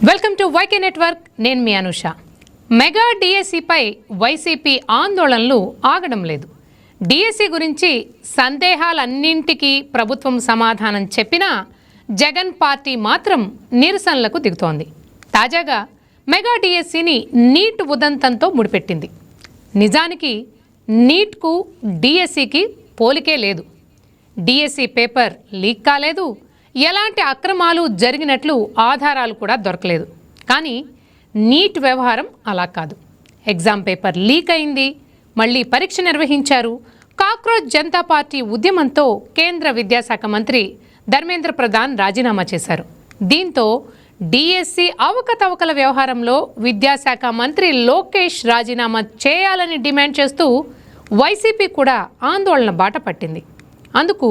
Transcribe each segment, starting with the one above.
Welcome to YK network. నేను మీ Anusha. Mega డిఎస్సిపై వైసీపీ ఆందోళనలు ఆగడం లేదు. డిఎస్సి గురించి సందేహాలన్నింటికీ ప్రభుత్వం సమాధానం చెప్పినా జగన్ పార్టీ మాత్రం నిరసనలకు దిగుతోంది. తాజాగా మెగా డిఎస్సిని నీట్ ఉదంతంతో ముడిపెట్టింది. నిజానికి నీట్కు డిఎస్సికి పోలికే లేదు. డిఎస్సి పేపర్ లీక్ కాలేదు, ఎలాంటి అక్రమాలు జరిగినట్లు ఆధారాలు కూడా దొరకలేదు. కానీ నీట్ వ్యవహారం అలా కాదు. ఎగ్జామ్ పేపర్ లీక్ అయింది, మళ్ళీ పరీక్ష నిర్వహించారు. కాక్రోచ్ జనతా పార్టీ ఉద్యమంతో కేంద్ర విద్యాశాఖ మంత్రి ధర్మేంద్ర ప్రధాన్ రాజీనామా చేశారు. దీంతో డిఎస్సి అవకతవకల వ్యవహారంలో విద్యాశాఖ మంత్రి లోకేష్ రాజీనామా చేయాలని డిమాండ్ చేస్తూ వైసీపీ కూడా ఆందోళన బాట పట్టింది. అందుకు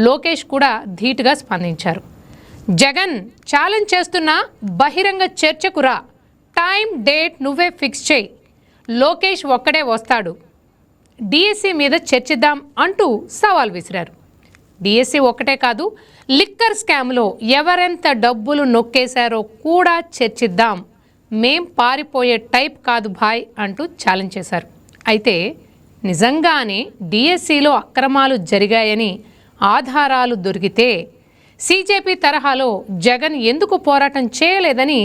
లోకేష్ కూడా ధీటుగా స్పందించారు. జగన్ ఛాలెంజ్ చేస్తున్నా బహిరంగ చర్చకు రా, టైం డేట్ నువ్వే ఫిక్స్ చేయి, లోకేష్ ఒక్కడే వస్తాడు, డిఎస్సి మీద చర్చిద్దాం అంటూ సవాల్ విసిరారు. డిఎస్సి ఒక్కటే కాదు, లిక్కర్ స్కామ్లో ఎవరెంత డబ్బులు నొక్కేశారో కూడా చర్చిద్దాం, మేం పారిపోయే టైప్ కాదు భాయ్ అంటూ ఛాలెంజ్ చేశారు. అయితే నిజంగానే డిఎస్సిలో అక్రమాలు జరిగాయని ఆధారాలు దొరికితే సీజేపీ తరహాలో జగన్ ఎందుకు పోరాటం చేయలేదని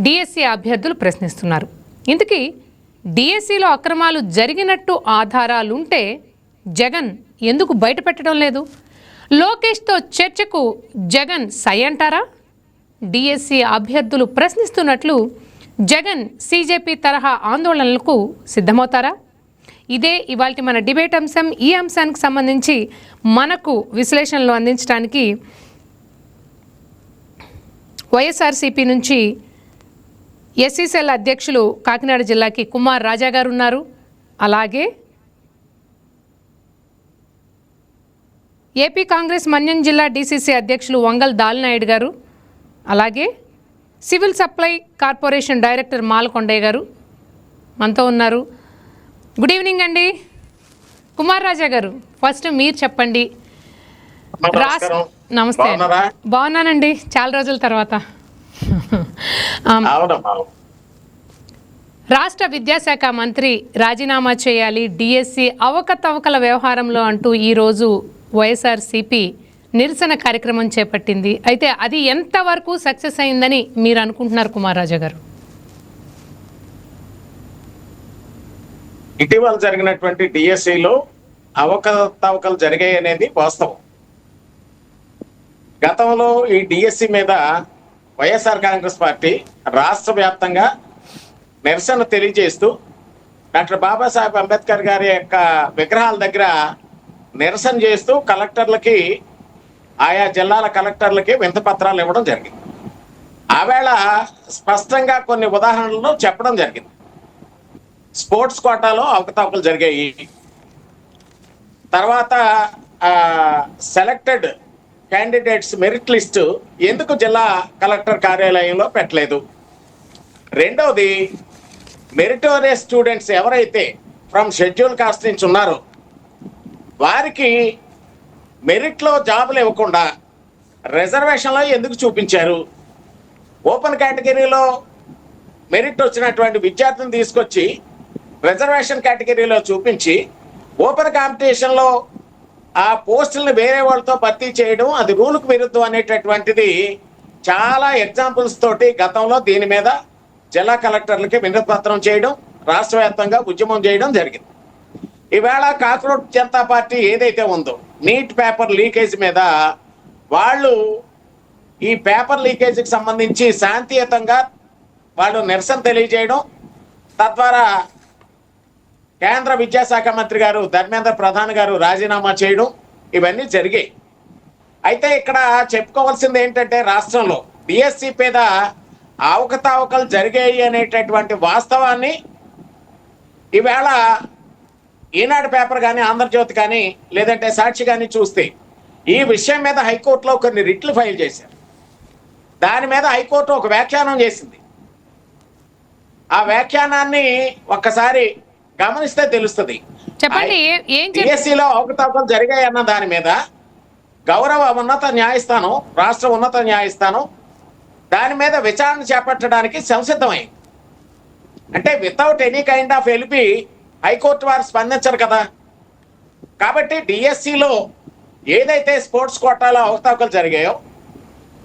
డిఎస్సి అభ్యర్థులు ప్రశ్నిస్తున్నారు. ఇందుకీ డిఎస్సిలో అక్రమాలు జరిగినట్టు ఆధారాలుంటే జగన్ ఎందుకు బయటపెట్టడం లేదు? లోకేష్తో చర్చకు జగన్ సై అంటారా? డిఎస్సి అభ్యర్థులు ప్రశ్నిస్తున్నట్లు జగన్ సీజేపీ తరహా ఆందోళనలకు సిద్ధమవుతారా? ఇదే ఇవాల్టి మన డిబేట్ అంశం. ఈ అంశానికి సంబంధించి మనకు విశ్లేషణలు అందించడానికి వైఎస్ఆర్సీపీ నుంచి ఎస్సీసెల్ అధ్యక్షులు కాకినాడ జిల్లాకి కుమార్ రాజా గారు ఉన్నారు. అలాగే ఏపీ కాంగ్రెస్ మన్యం జిల్లా డీసీసీ అధ్యక్షులు వంగల్ దాల్నాయుడు గారు, అలాగే civil supply corporation director Malakondaiah గారు మనతో ఉన్నారు. గుడ్ ఈవినింగ్ అండి. కుమార్ రాజా గారు, ఫస్ట్ మీరు చెప్పండి. నమస్తే. బాగున్నానండి, చాలా రోజుల తర్వాత. రాష్ట్ర విద్యాశాఖ మంత్రి రాజీనామా చేయాలి డిఎస్సి అవకతవకల వ్యవహారంలో అంటూ ఈరోజు వైఎస్ఆర్సీపీ నిరసన కార్యక్రమం చేపట్టింది. అయితే అది ఎంతవరకు సక్సెస్ అయిందని మీరు అనుకుంటున్నారు కుమార్ రాజా గారు? ఇటీవల జరిగినటువంటి డిఎస్సిలో అవకతవకలు జరిగాయి అనేది వాస్తవం. గతంలో ఈ డిఎస్సి మీద వైఎస్ఆర్ కాంగ్రెస్ పార్టీ రాష్ట్ర వ్యాప్తంగా నిరసన తెలియజేస్తూ డాక్టర్ బాబాసాహెబ్ అంబేద్కర్ గారి యొక్క విగ్రహాల దగ్గర నిరసన చేస్తూ కలెక్టర్లకి, ఆయా జిల్లాల కలెక్టర్లకి వినతి పత్రాలు ఇవ్వడం జరిగింది. ఆవేళ స్పష్టంగా కొన్ని ఉదాహరణలు చెప్పడం జరిగింది. స్పోర్ట్స్ కోటాలో అవకతవకలు జరిగాయి, తర్వాత సెలెక్టెడ్ క్యాండిడేట్స్ మెరిట్ లిస్టు ఎందుకు జిల్లా కలెక్టర్ కార్యాలయంలో పెట్టలేదు, రెండవది మెరిటోరియస్ స్టూడెంట్స్ ఎవరైతే ఫ్రమ్ షెడ్యూల్ కాస్ట్ నుంచి ఉన్నారో వారికి మెరిట్లో జాబులు ఇవ్వకుండా రిజర్వేషన్లో ఎందుకు చూపించారు, ఓపెన్ కేటగిరీలో మెరిట్ వచ్చినటువంటి విద్యార్థిని తీసుకొచ్చి రిజర్వేషన్ కేటగిరీలో చూపించి ఓపెన్ కాంపిటీషన్లో ఆ పోస్టులను వేరే వాళ్ళతో భర్తీ చేయడం అది రూల్కు విరుద్ధం అనేటటువంటిది చాలా ఎగ్జాంపుల్స్ తోటి గతంలో దీని మీద జిల్లా కలెక్టర్లకి వినతి పత్రం చేయడం, రాష్ట్ర వ్యాప్తంగా ఉద్యమం చేయడం జరిగింది. ఈవేళ కాక్రోచ్ జనతా పార్టీ ఏదైతే ఉందో నీట్ పేపర్ లీకేజ్ మీద వాళ్ళు ఈ పేపర్ లీకేజీకి సంబంధించి శాంతియుతంగా వాళ్ళు నిరసన తెలియజేయడం, తద్వారా కేంద్ర విద్యాశాఖ మంత్రి గారు ధర్మేంద్ర ప్రధాన్ గారు రాజీనామా చేయడం ఇవన్నీ జరిగాయి. అయితే ఇక్కడ చెప్పుకోవాల్సింది ఏంటంటే రాష్ట్రంలో డిఎస్సి మీద అవకతవకలు జరిగాయి అనేటటువంటి వాస్తవాన్ని ఈవేళ ఈనాడు పేపర్ కానీ, ఆంధ్రజ్యోతి కానీ, లేదంటే సాక్షి కానీ చూస్తే ఈ విషయం మీద హైకోర్టులో కొన్ని రిట్లు ఫైల్ చేశారు. దాని మీద హైకోర్టు ఒక వ్యాఖ్యానం చేసింది. ఆ వ్యాఖ్యానాన్ని ఒక్కసారి గమనిస్తే తెలుస్తుంది. చెప్పండి. డిఎస్సిలో అవకతవకలు జరిగాయి అన్న దాని మీద గౌరవ ఉన్నత న్యాయస్థానం, రాష్ట్ర ఉన్నత న్యాయస్థానం దాని మీద విచారణ చేపట్టడానికి సంసిద్ధమైంది. అంటే without any kind of LP high court వారు స్పందించరు కదా. కాబట్టి డిఎస్సిలో ఏదైతే స్పోర్ట్స్ కోటాలో అవకతవకలు జరిగాయో,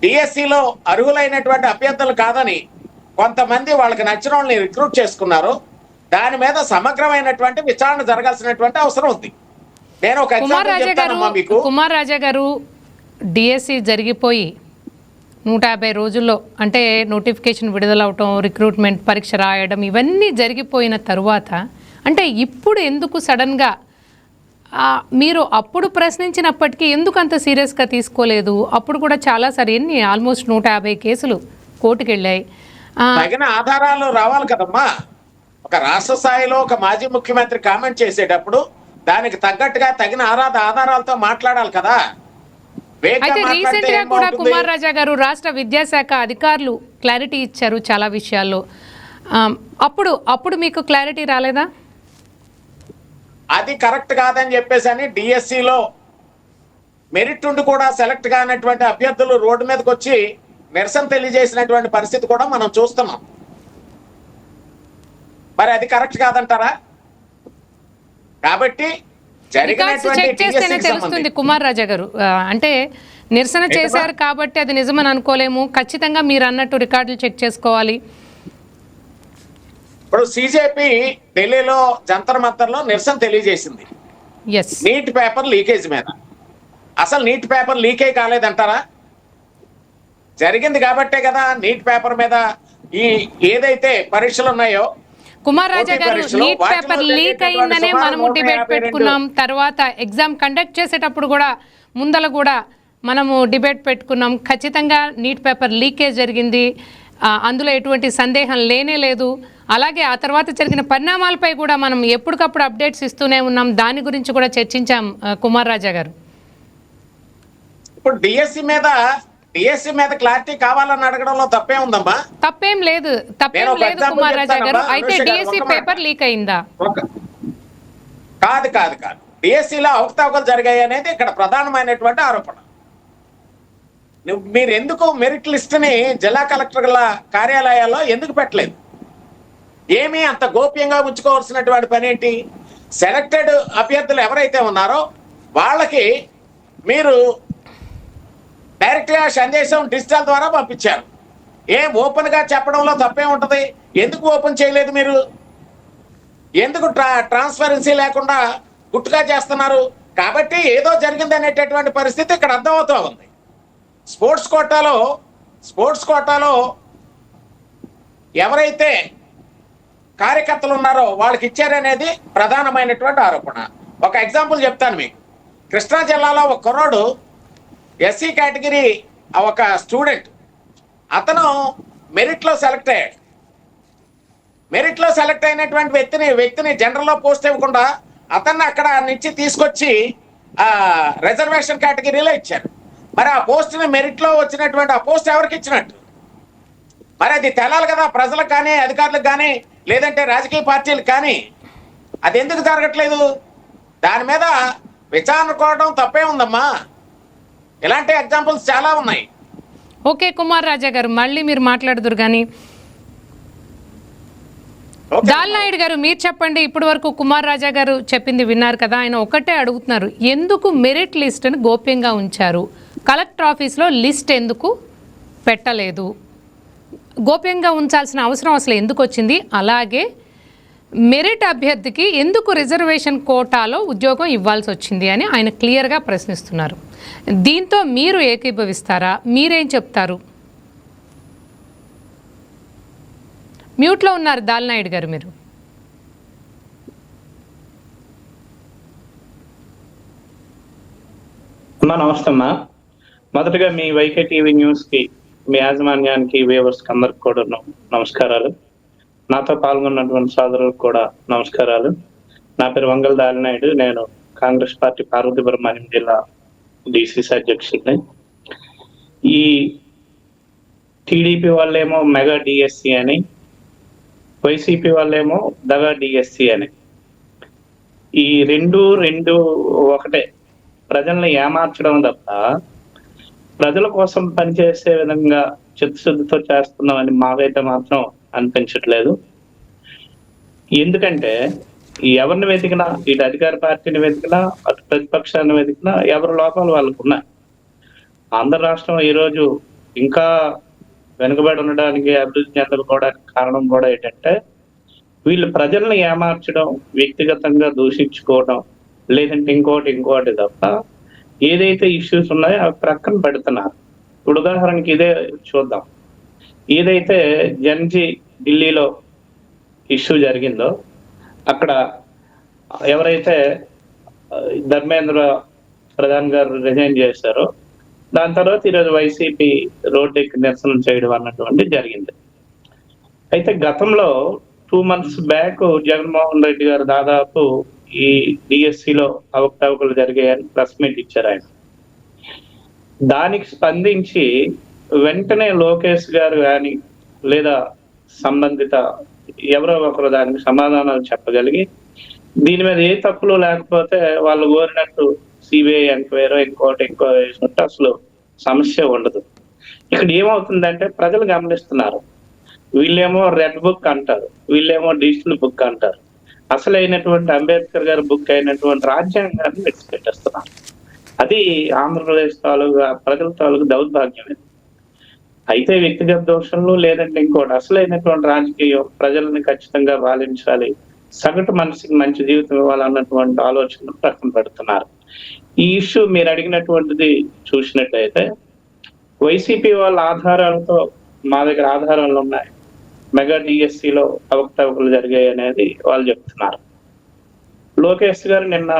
డిఎస్సిలో అర్హులైనటువంటి అభ్యర్థులు కాదని కొంతమంది వాళ్ళకి నచ్చిన వాళ్ళని రిక్రూట్ చేసుకున్నారు. దాని మీద సమగ్రమైనటువంటి విచారణ జరగాల్సినటువంటి అవసరం ఉంది. నేను ఒక ఎగ్జాంపుల్ చెప్తానమ్మా మీకు. కుమార్ రాజా గారు, డిఎస్సి జరిగిపోయి 150 రోజుల్లో అంటే నోటిఫికేషన్ విడుదలవటం, రిక్రూట్మెంట్ పరీక్ష రాయడం ఇవన్నీ జరిగిపోయిన తరువాత అంటే ఇప్పుడు ఎందుకు సడన్గా మీరు అప్పుడు ప్రశ్నించినప్పటికీ ఎందుకు అంత సీరియస్గా తీసుకోలేదు? అప్పుడు కూడా చాలాసారి ఆల్మోస్ట్ 150 కేసులు కోర్టుకు వెళ్ళాయి. తగిన ఆధారాలు రావాలి కదమ్మా. ఒక రాష్ట్ర స్థాయిలో ఒక మాజీ ముఖ్యమంత్రి కామెంట్ చేసేటప్పుడు దానికి తగ్గట్టుగా తగిన ఆధారాలతో మాట్లాడాలి కదా. అయితే రీసెంట్ గా కూడా కుమార్ రాజా గారు రాష్ట్ర విద్యాశాఖ అధికారులు క్లారిటీ ఇచ్చారు చాలా విషయాల్లో. అప్పుడు మీకు క్లారిటీ రాలేదా? అది కరెక్ట్ కాదని చెప్పేసి అని డిఎస్సిలో మెరిట్ ఉండి కూడా సెలెక్ట్ కానటువంటి అభ్యర్థులు రోడ్డు మీదకి వచ్చి నిరసన తెలియజేసినటువంటి పరిస్థితి కూడా మనం చూస్తున్నాం. మరి అది కరెక్ట్ కాదంటారా? కాబట్టి తెలుస్తుంది కుమార్ రాజా గారు, అంటే నిరసన చేశారు కాబట్టి అది నిజమని అనుకోలేము. ఖచ్చితంగా మీరు అన్నట్టు రికార్డులు చెక్ చేసుకోవాలి. ఇప్పుడు సిజేపీ ఢిల్లీలో జంతర్ మంతర్లో నిరసన తెలియజేసింది నీట్ పేపర్ లీకేజ్ మీద. అసలు నీట్ పేపర్ లీకే కాలేదంటారా? జరిగింది కాబట్టే కదా నీట్ పేపర్ మీద ఈ ఏదైతే పరీక్షలు ఉన్నాయో. కుమార్ రాజా గారు, నీట్ పేపర్ లీక్ అయిందనే మనము డిబేట్ పెట్టుకున్నాం. తర్వాత ఎగ్జామ్ కండక్ట్ చేసేటప్పుడు కూడా ముందల కూడా మనము డిబేట్ పెట్టుకున్నాం. ఖచ్చితంగా నీట్ పేపర్ లీకేజ్ జరిగింది, అందులో ఎటువంటి సందేహం లేనే లేదు. అలాగే ఆ తర్వాత జరిగిన పరిణామాలపై కూడా మనం ఎప్పటికప్పుడు అప్డేట్స్ ఇస్తూనే ఉన్నాం. దాని గురించి కూడా చర్చించాం కుమార్ రాజా గారు. ఇప్పుడు డిఎస్సి మీద క్లారిటీ కావాలని అడగడంలో తప్పే ఉందమ్మా. తప్పేం లేదు కుమార్ రాజా గారు. అయితే డిఎస్సి పేపర్ లీక్ అయిందా? కాదు. డిఎస్సిలో అవకతవకలు జరిగాయి అనేది ఇక్కడ ప్రధానమైనటువంటి ఆరోపణ. మీరు ఎందుకు మెరిట్ లిస్ట్ ని జిల్లా కలెక్టర్ల కార్యాలయాల్లో ఎందుకు పెట్టలేదు? ఏమీ అంత గోప్యంగా ఉంచుకోవాల్సినటువంటి పని ఏంటి? సెలెక్టెడ్ అభ్యర్థులు ఎవరైతే ఉన్నారో వాళ్ళకి మీరు డైరెక్ట్గా సందేశం డిజిటల్ ద్వారా పంపించారు. ఓపెన్గా చెప్పడంలో తప్పే ఉంటుంది. ఎందుకు ఓపెన్ చేయలేదు మీరు? ఎందుకు ట్రాన్స్పరెన్సీ లేకుండా గుట్టుగా చేస్తున్నారు? కాబట్టి ఏదో జరిగింది అనేటటువంటి పరిస్థితి ఇక్కడ అర్థమవుతూ ఉంది. స్పోర్ట్స్ కోటాలో ఎవరైతే కార్యకర్తలు ఉన్నారో వాళ్ళకి ఇచ్చారనేది ప్రధానమైనటువంటి ఆరోపణ. ఒక ఎగ్జాంపుల్ చెప్తాను మీకు. కృష్ణా జిల్లాలో ఒక కుర్రాడు ఎస్సీ కేటగిరీ ఒక స్టూడెంట్, అతను మెరిట్లో సెలెక్ట్ అయ్యాడు. మెరిట్లో సెలెక్ట్ అయినటువంటి వ్యక్తిని జనరల్లో పోస్ట్ ఇవ్వకుండా అతన్ని అక్కడ నుంచి తీసుకొచ్చి రిజర్వేషన్ కేటగిరీలో ఇచ్చారు. మరి ఆ పోస్ట్ని మెరిట్లో వచ్చినటువంటి ఆ పోస్ట్ ఎవరికి ఇచ్చినట్టు? మరి అది తెలాలి కదా ప్రజలకు కానీ, అధికారులకు కానీ, లేదంటే రాజకీయ పార్టీలకు కానీ. అది ఎందుకు జరగట్లేదు? దాని మీద విచారణ కోవడం తప్పే ఉందమ్మా. ఇలాంటి ఎగ్జాంపుల్స్ చాలా ఉన్నాయి. ఓకే కుమార్ రాజా గారు, మళ్ళీ మీరు మాట్లాడుదురు కానీ. దాల్నాయుడు గారు, మీరు చెప్పండి. ఇప్పటి వరకు కుమార్ రాజా గారు చెప్పింది విన్నారు కదా. ఆయన ఒకటే అడుగుతున్నారు, ఎందుకు మెరిట్ లిస్టును గోప్యంగా ఉంచారు? కలెక్టర్ ఆఫీస్లో లిస్ట్ ఎందుకు పెట్టలేదు? గోప్యంగా ఉంచాల్సిన అవసరం అసలు ఎందుకు వచ్చింది? అలాగే మెరిట్ అభ్యర్థికి ఎందుకు రిజర్వేషన్ కోటాలో ఉద్యోగం ఇవ్వాల్సి వచ్చింది అని ఆయన క్లియర్గా ప్రశ్నిస్తున్నారు. దీంతో మీరు ఏకీభవిస్తారా? మీరేం చెప్తారు? మ్యూట్లో ఉన్నారు దాల్నాయుడు గారు మీరు. నమస్తే అమ్మా. మొదటగా మీ వైకే టీవీ న్యూస్ కి, మీ యాజమాన్యానికి, వ్యూవర్స్ కి అందరికి కూడా నమస్కారాలు. నాతో పాల్గొన్నటువంటి సోదరులకు కూడా నమస్కారాలు. నా పేరు వంగల దాల్నాయుడు. నేను కాంగ్రెస్ పార్టీ పార్వతీపురం జిల్లా డిసిసి అధ్యక్షుడిని. ఈ టీడీపీ వాళ్ళేమో మెగా డిఎస్సి అని, వైసీపీ వాళ్ళేమో దగా డిఎస్సి అని, ఈ రెండు ఒకటే. ప్రజల్ని ఏమార్చడం తప్ప ప్రజల కోసం పనిచేసే విధంగా చిత్తశుద్ధితో చేస్తున్నామని మాకైతే మాత్రం అనిపించట్లేదు. ఎందుకంటే ఎవరిని వెతికినా, ఇటు అధికార పార్టీని వెతికినా, అటు ప్రతిపక్షాన్ని వెతికినా ఎవరి లోపాలు వాళ్ళకు ఉన్నాయి. ఆంధ్ర రాష్ట్రం ఈరోజు ఇంకా వెనుకబడి ఉండడానికి, అభివృద్ధి చెందకపోవడానికి కారణం కూడా ఏంటంటే వీళ్ళు ప్రజల్ని ఏమార్చడం, వ్యక్తిగతంగా దూషించుకోవడం, లేదంటే ఇంకోటి తప్ప ఏదైతే ఇష్యూస్ ఉన్నాయో అవి ప్రక్కన పెడుతున్నారు. ఇప్పుడు ఉదాహరణకి ఇదే చూద్దాం. ఏదైతే జన్జీ ఢిల్లీలో ఇష్యూ జరిగిందో అక్కడ ఎవరైతే ధర్మేంద్ర ప్రధాన్ గారు రిజైన్ చేశారో దాని తర్వాత ఈరోజు వైసీపీ రోడ్డెక్కి నిరసన చేయడం అన్నటువంటి జరిగింది. అయితే గతంలో 2 months బ్యాక్ జగన్మోహన్ రెడ్డి గారు దాదాపు ఈ డిఎస్సిలో అవకతవకలు జరిగాయని ప్రెస్ మీట్ ఇచ్చారు ఆయన. దానికి స్పందించి వెంటనే లోకేష్ గారు కానీ లేదా సంబంధిత ఎవరో ఒకరు దానికి సమాధానాలు చెప్పగలిగి దీని మీద ఏ తప్పులు లేకపోతే వాళ్ళు కోరినట్టు సిబిఐ ఎంక్వైరీ ఇంకో వేసినట్టు అసలు సమస్య ఉండదు. ఇక్కడ ఏమవుతుందంటే ప్రజలు గమనిస్తున్నారు. వీళ్ళేమో రెడ్ బుక్ అంటారు, వీళ్ళేమో డిజిటల్ బుక్ అంటారు. అసలైనటువంటి అంబేద్కర్ గారి బుక్ అయినటువంటి రాజ్యాంగాన్ని విడిచిపెట్టేస్తున్నారు. అది ఆంధ్రప్రదేశ్ తాలూకా ప్రజల తాలూకు దౌర్భాగ్యమే. అయితే వ్యక్తిగత దోషంలో లేదంటే ఇంకోటి అసలైనటువంటి రాజకీయం ప్రజల్ని ఖచ్చితంగా పాలించాలి, సగటు మనిషికి మంచి జీవితం ఇవ్వాలన్నటువంటి ఆలోచన ప్రక్కన పెడుతున్నారు. ఈ ఇష్యూ మీరు అడిగినటువంటిది చూసినట్లయితే వైసీపీ వాళ్ళ ఆధారాలతో మా దగ్గర ఆధారాలు ఉన్నాయి. మెగా డిఎస్సిలో అవకతవకలు జరిగాయి అనేది వాళ్ళు చెప్తున్నారు. లోకేష్ గారు నిన్న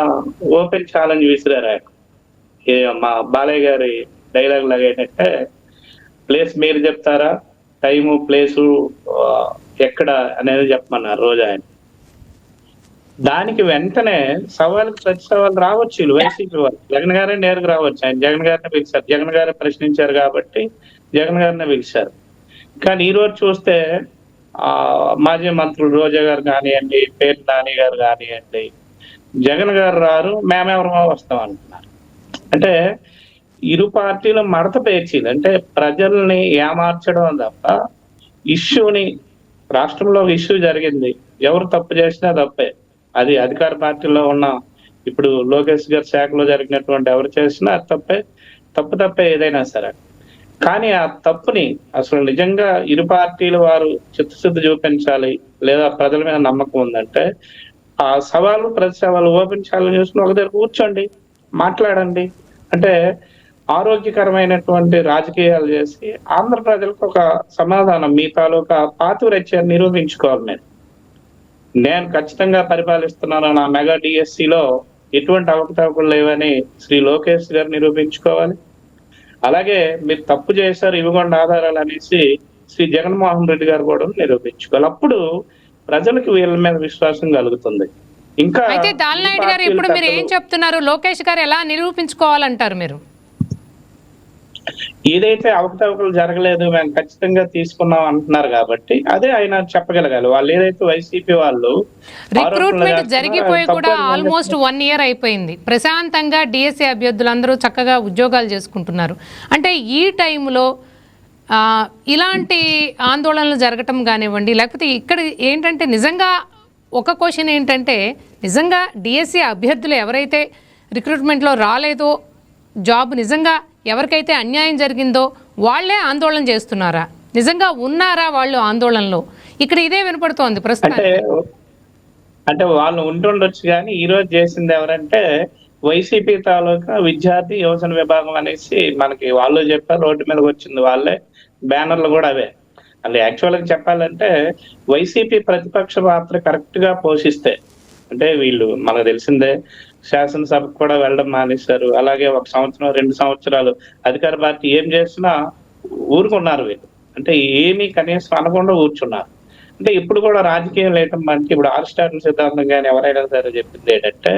ఓపెన్ ఛాలెంజ్ విసిరారు. మా బాలయ్య గారి డైలాగ్ లాగా ఏంటంటే ప్లేస్ మీరు చెప్తారా, టైము ప్లేసు ఎక్కడ అనేది చెప్పమన్నారు రోజు ఆయన. దానికి వెంటనే సవాళ్ళకి ప్రతి సవాళ్ళు రావచ్చు వీళ్ళు వైసీపీ వాళ్ళు. జగన్ గారే నేరుగా రావచ్చు. ఆయన జగన్ గారిని పిలిచారు, జగన్ గారే ప్రశ్నించారు కాబట్టి జగన్ గారిని పిలిచారు. కానీ ఈ రోజు చూస్తే మాజీ మంత్రులు రోజా గారు కానివ్వండి, పేరు నాని గారు కానివ్వండి, జగన్ గారు రారు, మేమెవరమో వస్తాం అంటున్నారు. అంటే ఇరు పార్టీలు మడత పేర్చీలు, అంటే ప్రజల్ని ఏమార్చడం తప్ప ఇష్యూని, రాష్ట్రంలో ఇష్యూ జరిగింది, ఎవరు తప్పు చేసినా తప్పే. అది అధికార పార్టీలో ఉన్న ఇప్పుడు లోకేష్ గారి శాఖలో జరిగినటువంటి ఎవరు చేసినా తప్పే, తప్పే ఏదైనా సరే. కానీ ఆ తప్పుని అసలు నిజంగా ఇరు పార్టీలు వారు చిత్తశుద్ధి చూపించాలి, లేదా ప్రజల మీద నమ్మకం ఉందంటే ఆ సవాలు ప్రతి సవాలు ఓపెన్ ఛాలెంజ్ చేసుకుని ఒక దగ్గర కూర్చోండి, మాట్లాడండి. అంటే ఆరోగ్యకరమైనటువంటి రాజకీయాలు చేసి ఆంధ్ర ప్రజలకు ఒక సమాధానం, మీ తాలూకా పాతివ్రత్యాన్ని నిరూపించుకోవాలి. నేను ఖచ్చితంగా పరిపాలిస్తున్నాను, నా మెగా డిఎస్సిలో ఎటువంటి అవకతవకలు లేవని శ్రీ లోకేష్ గారు నిరూపించుకోవాలి. అలాగే మీరు తప్పు చేశారు, ఇవ్వకుండా ఆధారాలు అనేసి శ్రీ జగన్మోహన్ రెడ్డి గారు కూడా నిరూపించుకోవాలి. అప్పుడు ప్రజలకు వీళ్ళ మీద విశ్వాసం కలుగుతుంది. ఇంకా అయితే దాల్నాయుడు గారు ఇప్పుడు మీరు ఏం చెప్తున్నారు, లోకేష్ గారు ఎలా నిరూపించుకోవాలంటారు మీరు? ఏదైతే అవకతవకలు జరగలేదు మేము ఖచ్చితంగా తీసుకున్నాం అంటున్నారు కాబట్టి అదే ఆయన చెప్పగలగాలి. వాళ్ళు ఏదైతే వైసీపీ వాళ్ళు రిక్రూట్మెంట్ జరిగిపోయి కూడా ఆల్మోస్ట్ 1 year అయిపోయింది. ప్రశాంతంగా డిఎస్సి అభ్యర్థులందరూ చక్కగా ఉద్యోగాలు చేసుకుంటున్నారు. అంటే ఈ టైంలో ఇలాంటి ఆందోళనలు జరగటం కానివ్వండి, లేకపోతే ఇక్కడ ఏంటంటే నిజంగా ఒక క్వశ్చన్ ఏంటంటే, నిజంగా డిఎస్సి అభ్యర్థులు ఎవరైతే రిక్రూట్మెంట్లో రాలేదో, జాబ్ నిజంగా ఎవరికైతే అన్యాయం జరిగిందో వాళ్ళే ఆందోళన చేస్తున్నారా, నిజంగా ఉన్నారా వాళ్ళు ఆందోళనలో? ఇక్కడ ఇదే వినపడుతోంది ప్రస్తుతం. అంటే వాళ్ళు ఉంటుండొచ్చు, కానీ ఈ రోజు చేసింది ఎవరంటే వైసీపీ తాలూకా విద్యార్థి యువజన విభాగం అనేసి మనకి వాళ్ళు చెప్పారు, రోడ్డు మీదకి వచ్చింది వాళ్ళే, బ్యానర్లు కూడా అవే. అంటే యాక్చువల్గా చెప్పాలంటే వైసీపీ ప్రతిపక్ష పాత్ర కరెక్ట్ గా పోషిస్తే, అంటే వీళ్ళు మనకు తెలిసిందే శాసనసభకు కూడా వెళ్ళడం మానేశారు. అలాగే 1 సంవత్సరం 2 సంవత్సరాలు అధికార పార్టీ ఏం చేసినా ఊరుకున్నారు వీళ్ళు. అంటే ఏమీ కనీసం అనకుండా కూర్చున్నారు. అంటే ఇప్పుడు కూడా రాజకీయం లేటం మనకి ఇప్పుడు ఆర్స్టార్ సిద్ధాంతం కానీ ఎవరైనా సరే చెప్పింది ఏంటంటే,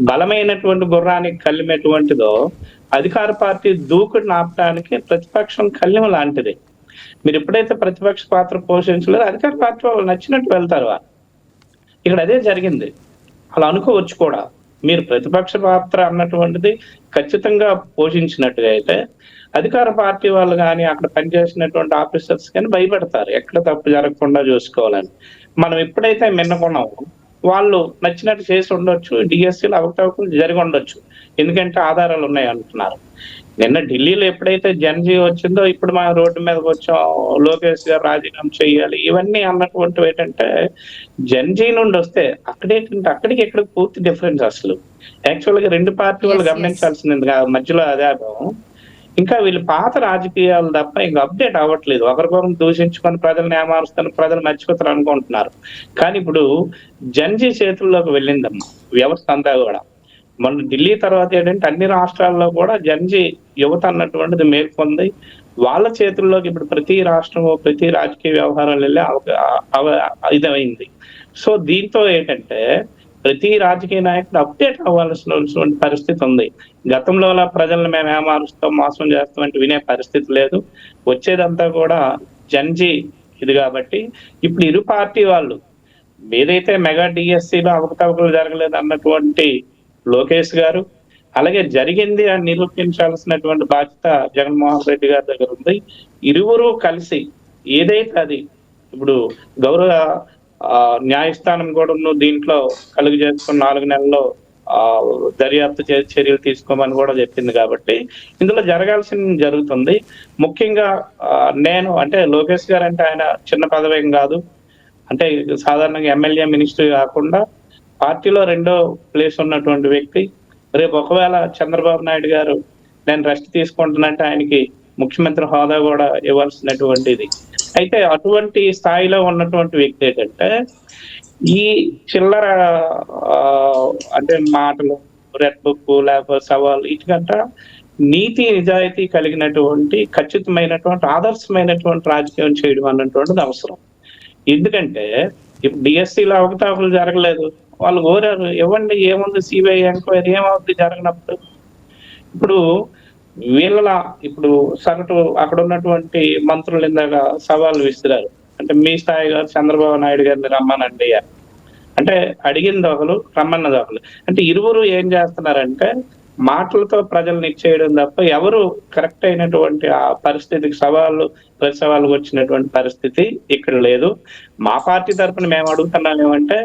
బలమైనటువంటి గుర్రానికి కళ్ళెం ఎటువంటిదో అధికార పార్టీ దూకుడిని ఆపడానికి ప్రతిపక్షం కళ్ళెం లాంటిది. మీరు ఎప్పుడైతే ప్రతిపక్ష పాత్ర పోషించలేదో అధికార పార్టీ వాళ్ళు నచ్చినట్టు వెళ్తారు. ఇక్కడ అదే జరిగింది. అలా అనుకోవచ్చు కూడా. మీరు ప్రతిపక్ష పాత్ర అన్నటువంటిది ఖచ్చితంగా పోషించినట్టుగా అయితే అధికార పార్టీ వాళ్ళు కానీ అక్కడ పనిచేసినటువంటి ఆఫీసర్స్ కానీ భయపడతారు ఎక్కడ తప్పు జరగకుండా చూసుకోవాలని. మనం ఎప్పుడైతే మిన్నకున్నామో వాళ్ళు నచ్చినట్టు చేసి ఉండొచ్చు, డిఎస్సీలో అవకతవకలు జరిగి ఉండొచ్చు, ఎందుకంటే ఆధారాలు ఉన్నాయి అంటున్నారు. నిన్న ఢిల్లీలో ఎప్పుడైతే జన్జీ వచ్చిందో ఇప్పుడు మనం రోడ్డు మీదకి వచ్చాం, లోకేష్ గారు రాజీనామా చేయాలి, ఇవన్నీ అన్నటువంటివి ఏంటంటే జన్జీ నుండి వస్తే అక్కడేంటంటే అక్కడికి ఎక్కడికి పూర్తి డిఫరెన్స్. అసలు యాక్చువల్ గా రెండు పార్టీ వాళ్ళు గమనించాల్సింది మధ్యలో అదే ఇంకా వీళ్ళు పాత రాజకీయాలు తప్ప ఇంకా అప్డేట్ అవ్వట్లేదు. ఒకరికొకరు దూషించుకొని ప్రజలను ఏమారుస్తాను, ప్రజలు మర్చిపోతారు అనుకుంటున్నారు. కానీ ఇప్పుడు జన్జీ చేతుల్లోకి వెళ్ళిందమ్మా వ్యవస్థ అంతా కూడా. మొన్న ఢిల్లీ తర్వాత ఏంటంటే అన్ని రాష్ట్రాల్లో కూడా జన్జీ యువత అన్నటువంటిది మేల్కొంది. వాళ్ళ చేతుల్లోకి ఇప్పుడు ప్రతి రాష్ట్రము ప్రతి రాజకీయ వ్యవహారాలు వెళ్ళి ఇదైంది. సో దీంతో ఏంటంటే ప్రతి రాజకీయ నాయకుడు అప్డేట్ అవ్వాల్సినటువంటి పరిస్థితి ఉంది. గతంలో ప్రజలను మేము ఏమారుస్తాం, మోసం చేస్తాం అంటే వినే పరిస్థితి లేదు. వచ్చేదంతా కూడా జన్జీ ఇది కాబట్టి ఇప్పుడు ఇరు పార్టీ వాళ్ళు ఏదైతే మెగా డిఎస్సీలో అవకతవకలు జరగలేదు అన్నటువంటి లోకేష్ గారు, అలాగే జరిగింది అని నిరూపించాల్సినటువంటి బాధ్యత జగన్మోహన్ రెడ్డి గారి దగ్గర ఉంది. ఇరువురు కలిసి ఏదైతే అది ఇప్పుడు గౌరవ న్యాయస్థానం కూడా దీంట్లో కలుగు చేసుకుని 4 నెలల్లో దర్యాప్తు చర్యలు తీసుకోమని కూడా చెప్పింది. కాబట్టి ఇందులో జరగాల్సింది జరుగుతుంది. ముఖ్యంగా నేను అంటే లోకేష్ గారు అంటే ఆయన చిన్న పదవేం కాదు, అంటే సాధారణంగా ఎమ్మెల్యే మినిస్టర్ కాకుండా పార్టీలో 2వ ప్లేస్ ఉన్నటువంటి వ్యక్తి. రేపు ఒకవేళ చంద్రబాబు నాయుడు గారు నేను రెస్ట్ తీసుకుంటున్నట్టు ఆయనకి ముఖ్యమంత్రి హోదా కూడా ఇవ్వాల్సినటువంటిది. అయితే అటువంటి స్థాయిలో ఉన్నటువంటి వ్యక్తి ఏంటంటే ఈ చిల్లర అంటే మాటలు, రెడ్ బుక్ లేకపోతే సవాల్ ఇటుకంట నీతి నిజాయితీ కలిగినటువంటి ఖచ్చితమైనటువంటి ఆదర్శమైనటువంటి రాజకీయం చేయడం అన్నటువంటిది అవసరం. ఎందుకంటే ఇప్పుడు డిఎస్సీలో అవకతవకలు జరగలేదు, వాళ్ళు కోరారు ఇవ్వండి, ఏముంది సిబిఐ ఎంక్వైరీ, ఏమవుతుంది జరగనప్పుడు. ఇప్పుడు వీళ్ళ ఇప్పుడు సగటు అక్కడ ఉన్నటువంటి మంత్రులు ఇందాక సవాళ్ళు విసిరారు, అంటే మీ స్థాయి గారు చంద్రబాబు నాయుడు గారిని రమ్మనండి అంటే అడిగింది ఒకరు, రమ్మన్నది ఒకరు. అంటే ఇరువురు ఏం చేస్తున్నారంటే మాటలతో ప్రజల్ని ఇచ్చేయడం తప్ప ఎవరు కరెక్ట్ అయినటువంటి ఆ పరిస్థితికి ప్రతి సవాళ్ళకు వచ్చినటువంటి పరిస్థితి ఇక్కడ లేదు. మా పార్టీ తరఫున మేము అడుగుతున్నాం ఏమంటే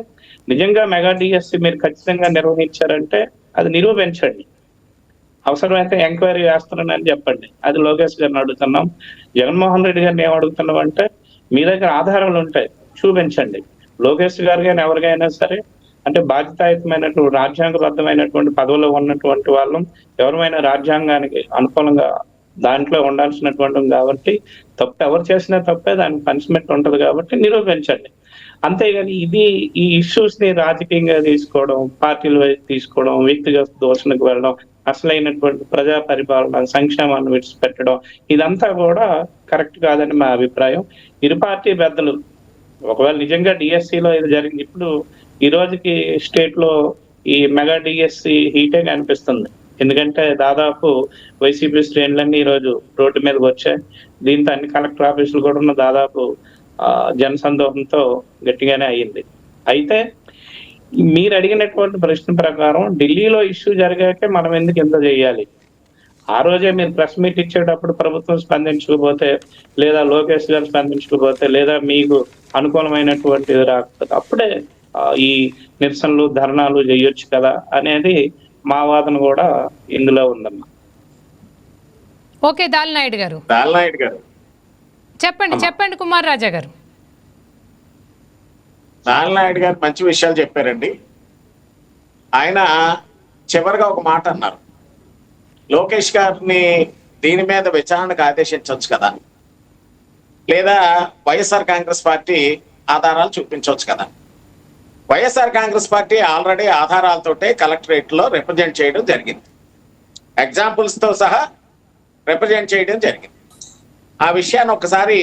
నిజంగా మెగా డిఎస్సీ మీరు ఖచ్చితంగా నిర్వహించారంటే అది నిరూపించండి, అవసరమైతే ఎంక్వైరీ చేస్తున్నానని చెప్పండి. అది లోకేష్ గారిని అడుగుతున్నాం. జగన్మోహన్ రెడ్డి గారిని ఏం అడుగుతున్నాం అంటే మీ దగ్గర ఆధారాలు ఉంటాయి చూపించండి. లోకేష్ గారు కానీ ఎవరికైనా సరే అంటే బాధ్యతాయుతమైనటువంటి రాజ్యాంగబద్ధమైనటువంటి పదవులో ఉన్నటువంటి వాళ్ళం ఎవరైనా రాజ్యాంగానికి అనుకూలంగా దాంట్లో ఉండాల్సినటువంటి కాబట్టి తప్పు ఎవరు చేసినా తప్పే, దానికి పనిష్మెంట్ ఉంటది కాబట్టి నిరూపించండి. అంతేగాని ఈ ఇష్యూస్ ని రాజకీయంగా తీసుకోవడం, పార్టీల వైపు తీసుకోవడం, వ్యక్తిగత దోషణకు వెళ్ళడం, అసలైనటువంటి ప్రజా పరిపాలన సంక్షేమాన్ని విడిచిపెట్టడం ఇదంతా కూడా కరెక్ట్ కాదని మా అభిప్రాయం. ఇరు పార్టీ పెద్దలు ఒకవేళ నిజంగా డిఎస్సీలో ఇది జరిగింది, ఇప్పుడు ఈ రోజుకి స్టేట్ లో ఈ మెగా డిఎస్సీ హీటే అనిపిస్తుంది. ఎందుకంటే దాదాపు వైసీపీ శ్రేణులన్నీ ఈ రోజు రోడ్డు మీదకి వచ్చాయి. దీంతో అన్ని కలెక్టర్ ఆఫీసులు కూడా ఉన్న దాదాపు జనసందోహంతో గట్టిగానే అయ్యింది. అయితే మీరు అడిగినటువంటి ప్రశ్న ప్రకారం ఢిల్లీలో ఇష్యూ జరిగాకే మనం ఎందుకు ఇంత చేయాలి? ఆ రోజే మీరు ప్రెస్ మీట్ ఇచ్చేటప్పుడు ప్రభుత్వం స్పందించకపోతే, లేదా లోకేష్ గారు స్పందించకపోతే, లేదా మీకు అనుకూలమైనటువంటిది రాకపోతే అప్పుడే ఈ నిరసనలు ధర్నాలు చేయొచ్చు కదా అనేది మా వాదన కూడా ఇందులో ఉందమ్మా. ఓకే దాల్నాయుడు గారు చెప్పండి కుమార్ రాజా గారు. దాల్నాయుడు గారు మంచి విషయాలు చెప్పారండి. ఆయన చివరిగా ఒక మాట అన్నారు, లోకేష్ గారిని దీని మీద విచారణకు ఆదేశించవచ్చు కదా, లేదా వైఎస్ఆర్ కాంగ్రెస్ పార్టీ ఆధారాలు చూపించవచ్చు కదా. వైఎస్ఆర్ కాంగ్రెస్ పార్టీ ఆల్రెడీ ఆధారాలతోటే కలెక్టరేట్ లో రిప్రజెంట్ చేయడం జరిగింది, ఎగ్జాంపుల్స్ తో సహా రిప్రజెంట్ చేయడం జరిగింది. ఆ విషయాన్ని ఒకసారి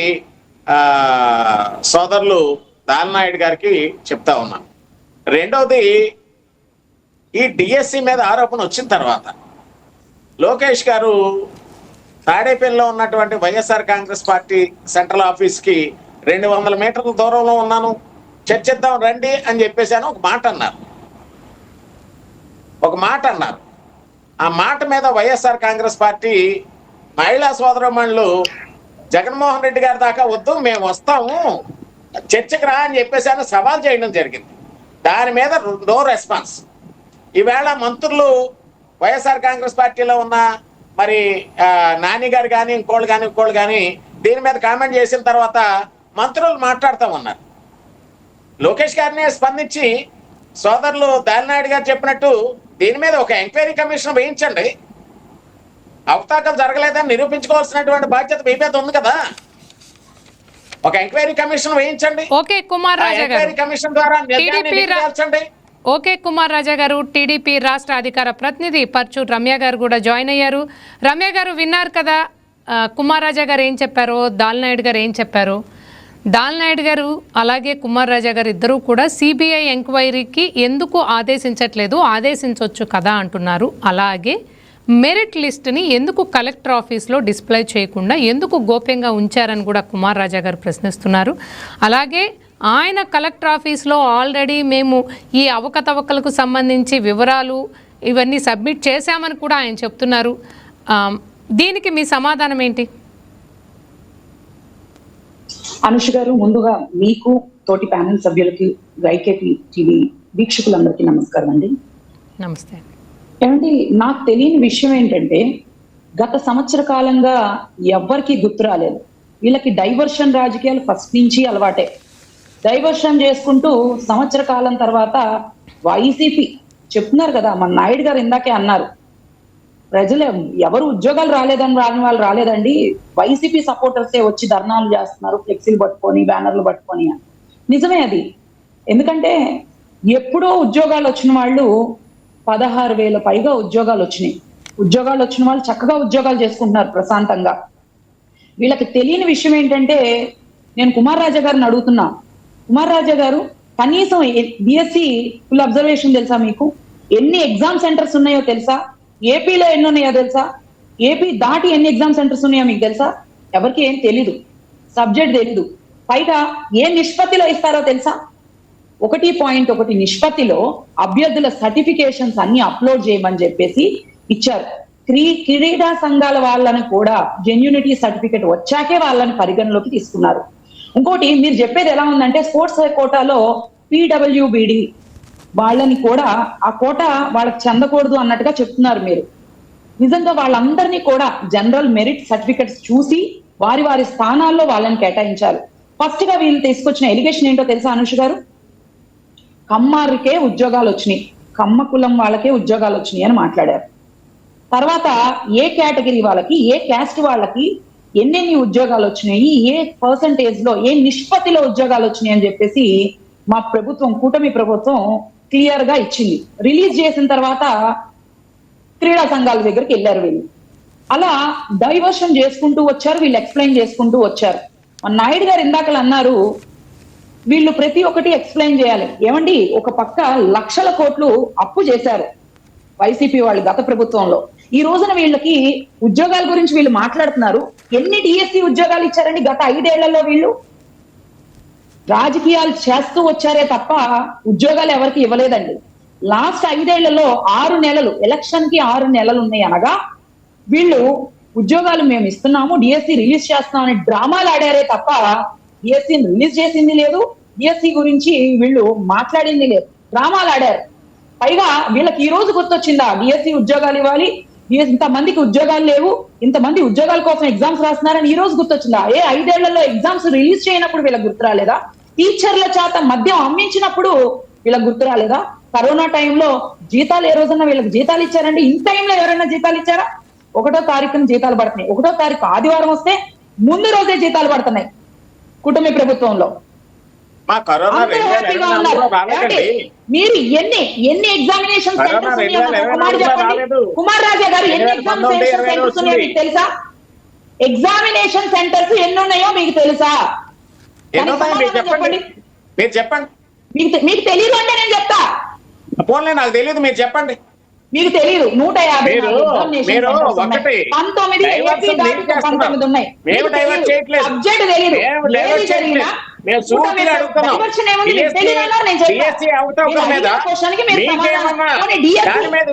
సోదరులు దాల్నాయుడు గారికి చెప్తా ఉన్నాను. రెండవది, ఈ డిఎస్సి మీద ఆరోపణ వచ్చిన తర్వాత లోకేష్ గారు తాడేపల్లిలో ఉన్నటువంటి వైఎస్ఆర్ కాంగ్రెస్ పార్టీ సెంట్రల్ ఆఫీస్కి 200 మీటర్ల దూరంలో ఉన్నాను, చర్చిద్దాం రండి అని చెప్పేసాను ఒక మాట అన్నారు. ఆ మాట మీద వైఎస్ఆర్ కాంగ్రెస్ పార్టీ మహిళా సోదరమణులు జగన్మోహన్ రెడ్డి గారి దాకా వద్దు, మేము వస్తాము, చర్చకు రా అని చెప్పేసి ఆయన సవాల్ చేయడం జరిగింది. దాని మీద నో రెస్పాన్స్. ఈవేళ మంత్రులు వైఎస్ఆర్ కాంగ్రెస్ పార్టీలో ఉన్న మరి నాని గారు కానీ ఇంకోళ్ళు కానీ దీని మీద కామెంట్ చేసిన తర్వాత మంత్రులు మాట్లాడుతూ ఉన్నారు. లోకేష్ గారిని స్పందించి సోదరులు దాలినాయుడు గారు చెప్పినట్టు దీని మీద ఒక ఎంక్వైరీ కమిషన్ వేయించండి, అవతాకం జరగలేదని నిరూపించుకోవాల్సినటువంటి బాధ్యత మీ మీద ఉంది కదా. ఒక ఎంక్వైరీ కమిషన్ వేయించండి. ఓకే కుమార్ రాజా గారు, కమిషన్ ద్వారా ఓకే కుమార్ రాజా గారు, టీడీపీ రాష్ట్ర అధికార ప్రతినిధి పర్చూరు రమ్య గారు కూడా జాయిన్ అయ్యారు. రమ్య గారు విన్నారు కదా కుమార్ రాజా గారు ఏం చెప్పారో, దాలినాయుడు గారు ఏం చెప్పారో. దాలినాయుడు గారు అలాగే కుమార్ రాజా గారు ఇద్దరూ కూడా సిబిఐ ఎంక్వైరీకి ఎందుకు ఆదేశించట్లేదు, ఆదేశించవచ్చు కదా అంటున్నారు. అలాగే మెరిట్ లిస్ట్ని ఎందుకు కలెక్టర్ ఆఫీస్లో డిస్ప్లే చేయకుండా ఎందుకు గోప్యంగా ఉంచారని కూడా కుమార్ రాజా గారు ప్రశ్నిస్తున్నారు. అలాగే ఆయన కలెక్టర్ ఆఫీస్లో ఆల్రెడీ మేము ఈ అవకతవకలకు సంబంధించి వివరాలు ఇవన్నీ సబ్మిట్ చేశామని కూడా ఆయన చెప్తున్నారు. దీనికి మీ సమాధానం ఏంటి? అనుష గారు, ముందుగా మీకు, తోటి ప్యానెల్ సభ్యులకి, వైకేపీ టీవీ వీక్షకులందరికీ నమస్కారం అండి. నమస్తే. ఏమండి, నాకు తెలియని విషయం ఏంటంటే గత సంవత్సర కాలంగా ఎవ్వరికి గుర్తు రాలేదు. వీళ్ళకి డైవర్షన్ రాజకీయాలు ఫస్ట్ నుంచి అలవాటే. డైవర్షన్ చేసుకుంటూ సంవత్సర కాలం తర్వాత వైసీపీ చెప్తున్నారు కదా, మన నాయుడు గారు ఇందాకే అన్నారు, ప్రజలు ఎవరు ఉద్యోగాలు రాని వాళ్ళు రాలేదండి, వైసీపీ సపోర్టర్సే వచ్చి ధర్నాలు చేస్తున్నారు, ఫ్లెక్సీలు పట్టుకొని బ్యానర్లు పట్టుకొని అని. నిజమే అది. ఎందుకంటే ఎప్పుడో ఉద్యోగాలు వచ్చిన వాళ్ళు 16,000 పైగా ఉద్యోగాలు వచ్చినాయి. ఉద్యోగాలు వచ్చిన వాళ్ళు చక్కగా ఉద్యోగాలు చేసుకుంటున్నారు ప్రశాంతంగా. వీళ్ళకి తెలియని విషయం ఏంటంటే, నేను కుమార్ రాజా గారిని అడుగుతున్నా, కుమార్ రాజా గారు కనీసం బిఎస్సి ఫుల్ అబ్జర్వేషన్ తెలుసా మీకు? ఎన్ని ఎగ్జామ్ సెంటర్స్ ఉన్నాయో తెలుసా? ఏపీలో ఎన్ని ఉన్నాయో తెలుసా? ఏపీ దాటి ఎన్ని ఎగ్జామ్ సెంటర్స్ ఉన్నాయో మీకు తెలుసా? ఎవరికి ఏం తెలీదు, సబ్జెక్ట్ తెలీదు. పైగా ఏ నిష్పత్తిలో ఇస్తారో తెలుసా? 1.1 నిష్పత్తిలో అభ్యర్థుల సర్టిఫికేషన్స్ అన్ని అప్లోడ్ చేయమని చెప్పేసి ఇచ్చారు. క్రీడా సంఘాల వాళ్ళని కూడా జెన్యూనిటీ సర్టిఫికేట్ వచ్చాకే వాళ్ళని పరిగణలోకి తీసుకున్నారు. ఇంకోటి మీరు చెప్పేది ఎలా ఉందంటే, స్పోర్ట్స్ కోటాలో పీడబ్ల్యూబిడి వాళ్ళని కూడా ఆ కోట వాళ్ళకి చెందకూడదు అన్నట్టుగా చెప్తున్నారు మీరు. నిజంగా వాళ్ళందరినీ కూడా జనరల్ మెరిట్ సర్టిఫికెట్స్ చూసి వారి స్థానాల్లో వాళ్ళని కేటాయించారు. ఫస్ట్ గా వీళ్ళు తీసుకొచ్చిన ఎలిగేషన్ ఏంటో తెలుసా అనుష గారు? కమ్మారికే ఉద్యోగాలు వచ్చినాయి, కమ్మ కులం వాళ్ళకే ఉద్యోగాలు వచ్చినాయి అని మాట్లాడారు. తర్వాత ఏ కేటగిరీ వాళ్ళకి, ఏ క్యాస్ట్ వాళ్ళకి ఎన్నెన్ని ఉద్యోగాలు వచ్చినాయి, ఏ పర్సంటేజ్ లో, ఏ నిష్పత్తిలో ఉద్యోగాలు వచ్చినాయి అని చెప్పేసి మా ప్రభుత్వం, కూటమి ప్రభుత్వం క్లియర్ గా ఇచ్చింది. రిలీజ్ చేసిన తర్వాత క్రీడా సంఘాల దగ్గరికి వెళ్ళారు వీళ్ళు. అలా డైవర్షన్ చేసుకుంటూ వచ్చారు, వీళ్ళు ఎక్స్ప్లెయిన్ చేసుకుంటూ వచ్చారు. నాయుడు గారు ఇందాకలు అన్నారు, వీళ్ళు ప్రతి ఒక్కటి ఎక్స్ప్లెయిన్ చేయాలి. ఏమండి, ఒక పక్క లక్షల కోట్లు అప్పు చేశారు వైసీపీ వాళ్ళు గత ప్రభుత్వంలో. ఈ రోజున వీళ్ళకి ఉద్యోగాల గురించి వీళ్ళు మాట్లాడుతున్నారు. ఎన్ని డిఎస్సి ఉద్యోగాలు ఇచ్చారండి గత 5 ఏళ్లలో? వీళ్ళు రాజకీయాలు చేస్తూ వచ్చారే తప్ప ఉద్యోగాలు ఎవరికి ఇవ్వలేదండి. లాస్ట్ 5 ఏళ్లలో 6 నెలలు, ఎలక్షన్ కి 6 నెలలు ఉన్నాయి అనగా వీళ్ళు ఉద్యోగాలు మేము ఇస్తున్నాము, డిఎస్సి రిలీజ్ చేస్తున్నామని డ్రామాలు ఆడారే తప్ప డిఎస్సిని రిలీజ్ చేసింది లేదు, డిఎస్సి గురించి వీళ్ళు మాట్లాడింది లేదు, డ్రామాలు ఆడారు. పైగా వీళ్ళకి ఈ రోజు గుర్తొచ్చిందా డిఎస్సి ఉద్యోగాలు ఇవ్వాలి, ఇంతమందికి ఉద్యోగాలు లేవు, ఇంతమంది ఉద్యోగాల కోసం ఎగ్జామ్స్ రాస్తున్నారని ఈ రోజు గుర్తొచ్చిందా? 5 ఏళ్లలో ఎగ్జామ్స్ రిలీజ్ చేయనప్పుడు వీళ్ళకి గుర్తు రాలేదా? టీచర్ల చేత మద్యం అమ్మించినప్పుడు వీళ్ళకి గుర్తు రాలేదా? కరోనా టైంలో జీతాలు ఏ రోజున వీళ్ళకి జీతాలు ఇచ్చారండి? ఇన్ టైంలో ఎవరైనా జీతాలు ఇచ్చారా? 1వ తారీఖున జీతాలు పడుతున్నాయి. 1వ తారీఖు ఆదివారం వస్తే ముందు రోజే జీతాలు పడుతున్నాయి కుటుంబ ప్రభుత్వంలో. మీరు ఎన్ని ఎగ్జామినేషన్ సెంటర్స్ ఉన్నాయో కుమార్ రాజా గారు, ఎన్ని ఎగ్జామినేషన్ సెంటర్స్ ఉన్నాయో మీకు తెలుసా? ఎగ్జామినేషన్ సెంటర్స్ ఎన్ని ఉన్నాయో మీకు తెలుసా? చెప్పండి, మీరు చెప్పండి. మీకు తెలియదు అంటే నేను చెప్తా. పోన్లే, నాకు తెలియదు, మీరు చెప్పండి. మీకు తెలియదు 150 19 ఉన్నాయి. సబ్జెక్ట్ తెలియదు. ఏది జరిగినా మేము సూటిగా అడుగుతున్నాం. DSC అవతవకం మీద మీకేమన్నా దాని మీద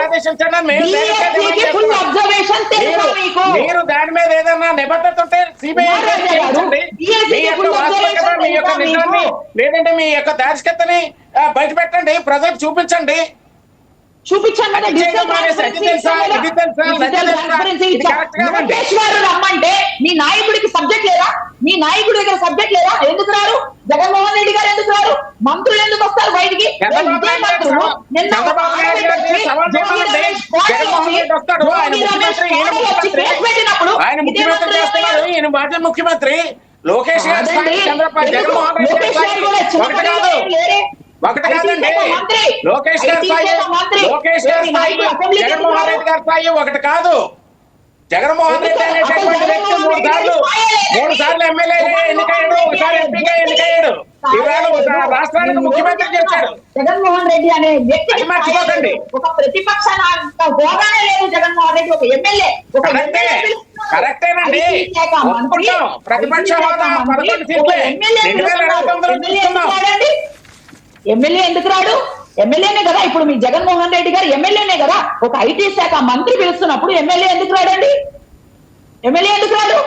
ఆదేశించండి. మీరు దాని మీద ఏదన్నా నిబద్ధత ఉంటే సిబిఐ మీ యొక్క వాస్తవికత, మీ యొక్క నిజాన్ని, లేదంటే మీ యొక్క దార్శకతని బయట పెట్టండి, ప్రజలకు చూపించండి. రమ్మంటే మీ నాయకుడికి సబ్జెక్ట్ లేదా? మీ నాయకుడి దగ్గర సబ్జెక్ట్ లేదా? ఎందుకు రారు? జగన్మోహన్ రెడ్డి గారు ఎందుకు రారు? మంత్రులు ఎందుకు వస్తారు బయటికి? ఆయన ముఖ్యమంత్రి చేస్తున్నారు, ఈయన మాజీ ముఖ్యమంత్రి. లోకేష్ గారు చంద్రబాబు జగన్మోహన్ రెడ్డి ఒకటి కాదండి. లోకేష్ గారి స్థాయి, జగన్మోహన్ రెడ్డి గారి స్థాయి ఒకటి కాదు. జగన్మోహన్ రెడ్డి అనేటటువంటి వ్యక్తి మూడు సార్లు ఎమ్మెల్యే ఎన్నికయ్యాడు, ఒకసారి ఎంపీగా ఎన్నికయ్యాడు, ఈవేళ రాష్ట్రానికి ముఖ్యమంత్రి చేశాడు. జగన్మోహన్ రెడ్డి అనే వ్యక్తి మర్చిపోకండి. ఒక ప్రతిపక్ష హోదానే లేదు జగన్మోహన్ రెడ్డి. ఒక ఎమ్మెల్యే కరెక్టేనండి, ఒప్పుకుంటాం. ప్రతిపక్ష హోదా 11 సీట్లే 2019 చూస్తున్నాం. ఎమ్మెల్యే ఎందుకు రాడు? ఎమ్మెల్యేనే కదా. ఇప్పుడు మీ జగన్మోహన్ రెడ్డి గారు ఎమ్మెల్యేనే కదా. ఒక ఐటీ శాఖ మంత్రి పిలుస్తున్నప్పుడు ఎమ్మెల్యే ఎందుకు రాడండి? ఎమ్మెల్యే ఎందుకు రాడు?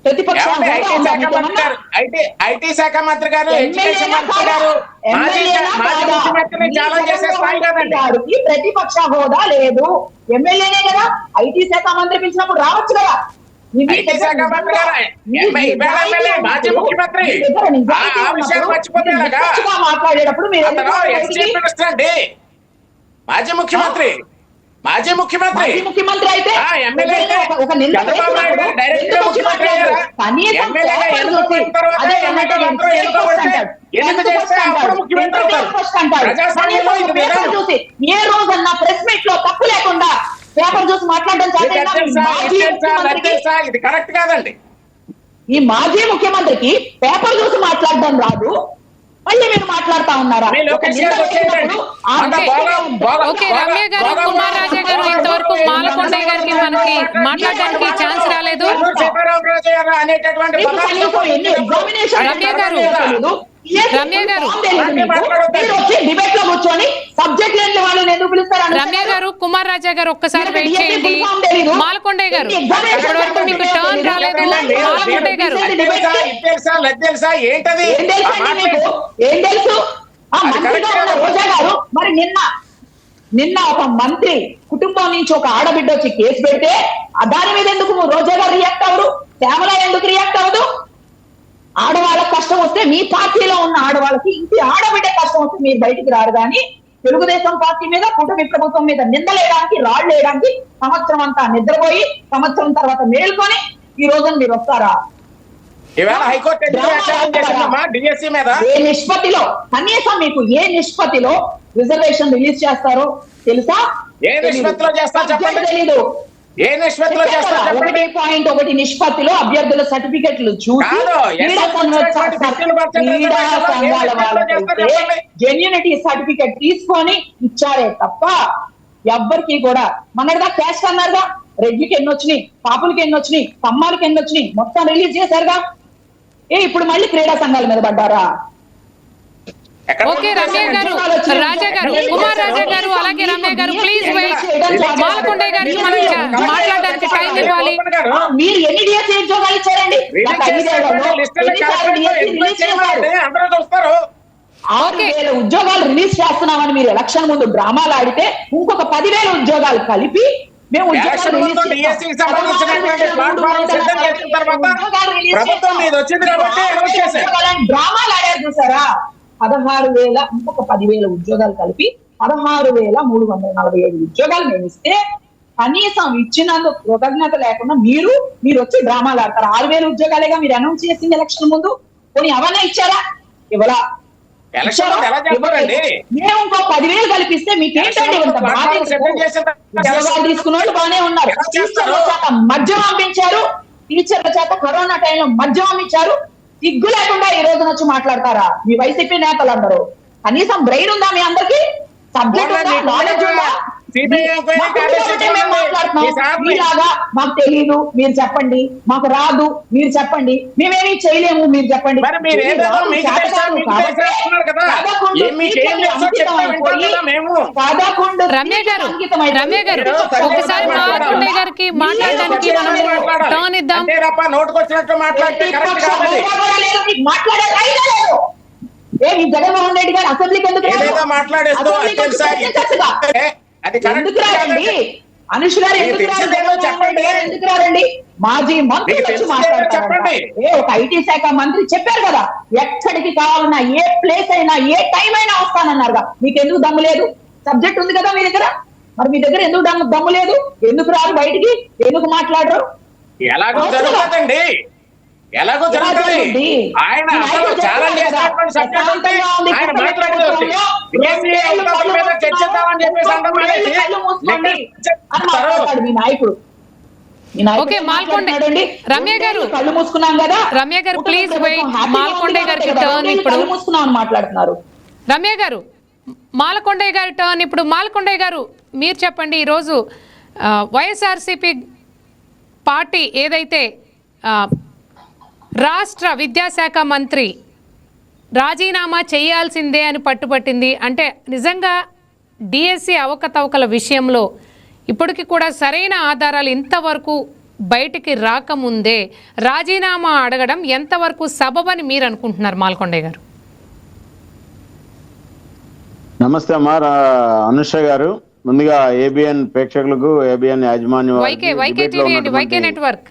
ప్రతిపక్ష ఐటీ శాఖ మంత్రి గారు, ఎడ్యుకేషన్ మంత్రి గారు, మాజీ ముఖ్యమంత్రిని ఛాలెంజ్ చేసే స్థాయి కదండి. ప్రతిపక్ష హోదా లేదు, ఎమ్మెల్యేనే కదా. ఐటీ శాఖ మంత్రి పిలిచినప్పుడు రావచ్చు కదా. ఐటీ శాఖ మంత్రి గారు మాజీ ముఖ్యమంత్రి, ఆ విషయాన్ని మర్చిపోతే మాట్లాడేటప్పుడు అండి. మాజీ ముఖ్యమంత్రి ముఖ్యమంత్రి అయితే ఎమ్మెల్యే చంద్రబాబు నాయుడు డైరెక్ట్ గా ముఖ్యమంత్రి అయ్యారా? ఎమ్మెల్యేగా ఎన్నుకోబడిన తర్వాత ఎన్నిక చేస్తే అప్పుడు ముఖ్యమంత్రి అవుతారు. ప్రజాస్వామ్యంలో ఇది ఏ రోజన్నా ప్రెస్ మీట్ లో తప్పు లేకుండా పేపర్ చూసి మాట్లాడడం ఇది కరెక్ట్ కాదండి. ఈ మాజీ ముఖ్యమంత్రికి పేపర్ చూసి మాట్లాడడం రాదు, మళ్ళీ మీరు మాట్లాడుతా ఉన్నారా? ఓకే రమ్య గారు, కుమార్ రాజా గారు, ఇంతవరకు మాలకొండయ్య గారికి మనకి మాట్లాడడానికి ఛాన్స్ రాలేదు. రమ్య గారు, కుమార్ రాజా గారు ఒక్కసారి వెయిట్ చేయండి. మాలకొండయ్య గారు, ఇప్పటి వరకు మీకు టర్న్ రాలేదు. మాలకొండయ్య గారు ఏం తెలుసు? రోజా గారు, మరి నిన్న ఒక మంత్రి కుటుంబం నుంచి ఒక ఆడబిడ్డ వచ్చి కేసు పెడితే దాని మీద ఎందుకు రోజా గారు రియాక్ట్ అవ్వరు? శ్యామల ఎందుకు రియాక్ట్ అవ్వదు? ఆడవాళ్ళకి కష్టం వస్తే, మీ పార్టీలో ఉన్న ఆడవాళ్ళకి, ఇంటి ఆడబిడ్డ కష్టం వస్తే మీరు బయటికి రారు. కానీ తెలుగుదేశం పార్టీ మీద, కుటుంబ ప్రభుత్వం మీద నిందలేయడానికి, రాళ్లు వేయడానికి సంవత్సరం అంతా నిద్రపోయి సంవత్సరం తర్వాత మేల్కొని ఈ రోజున మీరు వస్తారా? ఏ నిష్పత్తిలో, కనీసం మీకు ఏ నిష్పత్తిలో రిజర్వేషన్ రిలీజ్ చేస్తారో తెలుసా? ఏ నిష్పత్తిలో చేస్తారు చెప్పండి. తెలీదు. ఏ నిష్పత్తిలో చేస్తారు? 1.1 నిష్పత్తిలో అభ్యర్థుల సర్టిఫికెట్లు చూసి జెన్యూనిటీ సర్టిఫికెట్ తీసుకొని ఇచ్చారే తప్ప ఎవ్వరికి కూడా మనదా క్యాస్ట్ అన్నారుగా, రెడ్లకి ఎన్ని వచ్చినాయి, కాపులకి ఎన్ని వచ్చినాయి, కమ్మాలకి ఎన్ని వచ్చినాయి, మొత్తం రిలీజ్ చేశారుగా. ఇప్పుడు మళ్ళీ క్రీడా సంఘాల మీద పడ్డారా? ఓకే రమ్య గారు, రాజా గారు, కుమార్ రాజా గారు, అలాగే రమ్య గారు ప్లీజ్ వెయిట్. మాలకొండయ్య గారికి మనం మాట్లాడడానికి టైం ఇవ్వాలి. మీరు ఎన్ని డిఎస్సీ ఉద్యోగాలు ఇచ్చారండి? 6,000 ఉద్యోగాలు రిలీజ్ చేస్తున్నామని మీరు ఎలక్షన్ ముందు డ్రామాలు ఆడితే ఇంకొక 10,000 ఉద్యోగాలు కలిపి మేము డ్రామాలు ఆడారు చూసారా? 16,000 ఇంకొక 10,000 ఉద్యోగాలు కలిపి 16,347 ఉద్యోగాలు మేము ఇస్తే కనీసం ఇచ్చినందుకు కృతజ్ఞత లేకుండా మీరు వచ్చి డ్రామాలు ఆడతారు. 6,000 ఉద్యోగాలేగా మీరు అనౌన్స్ చేసింది ఎలక్షన్ ముందు. కొన్ని అవన్నీ ఇచ్చారా? ఇవ్వలా. మేము ఇంకో 10,000 కల్పిస్తే మీకేంటండి ఉద్యోగాలు తీసుకున్న వాళ్ళు బాగానే ఉన్నారు. టీచర్ల చేత మద్యం పంపించారు, టీచర్ల చేత కరోనా టైంలో మద్యం పంపించారు. సిగ్గు లేకుండా ఈ రోజు వచ్చి మాట్లాడతారా మీ వైసీపీ నేతలు అందరూ? కనీసం బ్రెయిన్ ఉందా మీ అందరికి? సబ్జెక్ట్ ఉందా, నాలెడ్జ్ ఉందా? సిబిఐ ఎంక్వైరీ మేము మాట్లాడుతున్నాం. మీలాగా మాకు తెలియదు మీరు చెప్పండి, మాకు రాదు మీరు చెప్పండి, మేమేమీ చేయలేము మీరు చెప్పండి. మరి మీరు ఏదేదో మీకు తెలుసా, మీకు తెలుసా అంటున్నారు కదా. మీకు ఏం తెలుసో చెప్తే వింటాం కదా మేము. రమ్య గారు ఒకసారి మాలకొండయ్య గారికి మాట్లాడడానికి మనం టర్న్ ఇద్దాం. అంటే రప్ప నోటుకొచ్చినట్టు మాట్లాడితే కరెక్ట్ కాదు. మాట్లాడే రైట్ లేదు. ఏ జగన్మోహన్ రెడ్డి గారు అసెంబ్లీకి ఎందుకు రారు? ఏదేదో మాట్లాడేస్తూ అసెంబ్లీకి తెలుసా చర్చించచ్చుగా. అది ఎందుకు రారండి? అనుష్ గారు ఎందుకు రారు? చెప్పండి. ఎందుకు రారండి? మాజీ మంత్రులు వచ్చి మాట్లాడతారు. చెప్పండి. ఒక ఐటీ శాఖ మంత్రి చెప్పారు కదా, ఎక్కడికి కావాలన్నా ఏ ప్లేస్ అయినా ఏ టైం అయినా వస్తానన్నారుగా. మీకు ఎందుకు దమ్ము లేదు? సబ్జెక్ట్ ఉంది కదా మీ దగ్గర, మరి మీ దగ్గర ఎందుకు దమ్ము లేదు? ఎందుకు రారు బయటికి? ఎందుకు మాట్లాడరు? ఎలాగో జరుగుతుందండి, ఎలాగో జరుగుతుంది. ఆయన అసలు ఛాలెంజ్ చేసినటువంటి సబ్జెక్ట్ ఉంటే ఆయన మాట్లాడేది మీద చర్చిద్దామని చెప్పేసి అంటారు మీ నాయకుడు. ఓకే మాల్కొండే రమ్య గారు, కళ్ళు మూసుకున్నాం కదా. రమ్య గారు ప్లీజ్ వెయిట్. మాల్కొండయ్య గారికి టర్న్ ఇప్పుడు. కళ్ళు మూసుకున్నాం అని మాట్లాడుతున్నారు. రమ్య గారు, మాలకొండయ్య గారి టర్న్ ఇప్పుడు. మాలకొండయ్య గారు మీరు చెప్పండి, ఈరోజు వైఎస్ఆర్సీపీ పార్టీ ఏదైతే రాష్ట్ర విద్యాశాఖ మంత్రి రాజీనామా చేయాల్సిందే అని పట్టుబట్టింది, అంటే నిజంగా డిఎస్సి అవకతవకల విషయంలో ఇప్పటికి కూడా సరైన ఆధారాలు ఇంతవరకు బయటికి రాకముందే రాజీనామా అడగడం ఎంతవరకు సబబని మీరు అనుకుంటున్నారు మాల్కొండయ్య గారు? నమస్తే అమ్మా అనుష గారు. ముందుగా ఏబిఎన్ ప్రేక్షకులకు, ఏబిఎన్ యాజమాన్యం, వైకే టీవీ అండి, వైకే నెట్వర్క్,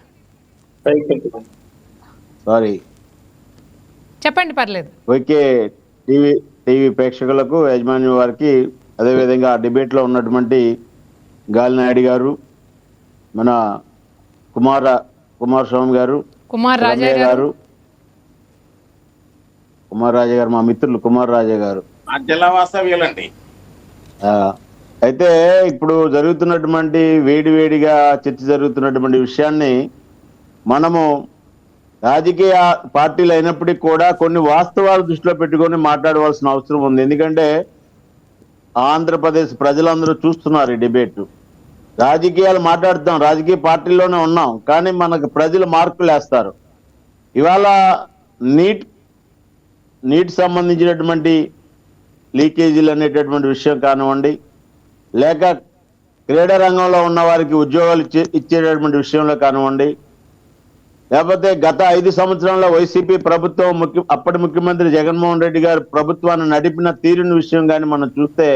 సారీ చెప్పండి పర్లేదు, వైకే టీవీ ప్రేక్షకులకు, యాజమాన్యం వారికి, అదేవిధంగా డిబేట్లో ఉన్నటువంటి గాలినాయుడు గారు, మన కుమారస్వామి గారు, కుమార్ రాజా గారు, మా మిత్రులు కుమార్ రాజా గారు, జిల్లా వాస్తవ్యులండి. అయితే ఇప్పుడు జరుగుతున్నటువంటి వేడిగా చర్చ జరుగుతున్నటువంటి విషయాన్ని మనము రాజకీయ పార్టీలు అయినప్పటికీ కూడా కొన్ని వాస్తవాలు దృష్టిలో పెట్టుకొని మాట్లాడవలసిన అవసరం ఉంది. ఎందుకంటే ఆంధ్రప్రదేశ్ ప్రజలందరూ చూస్తున్నారు ఈ డిబేట్. రాజకీయాలు మాట్లాడుతాం, రాజకీయ పార్టీల్లోనే ఉన్నాం, కానీ మనకు ప్రజలు మార్కులు వేస్తారు. ఇవాళ నీట్ సంబంధించినటువంటి లీకేజీలు అనేటటువంటి విషయం కానివ్వండి, లేక క్రీడా రంగంలో ఉన్న వారికి ఉద్యోగాలు ఇచ్చేటటువంటి విషయంలో కానివ్వండి, లేకపోతే గత 5 సంవత్సరాల్లో వైసీపీ ప్రభుత్వం అప్పటి ముఖ్యమంత్రి జగన్మోహన్ రెడ్డి గారు ప్రభుత్వాన్ని నడిపిన తీరుని విషయం కానీ మనం చూస్తే,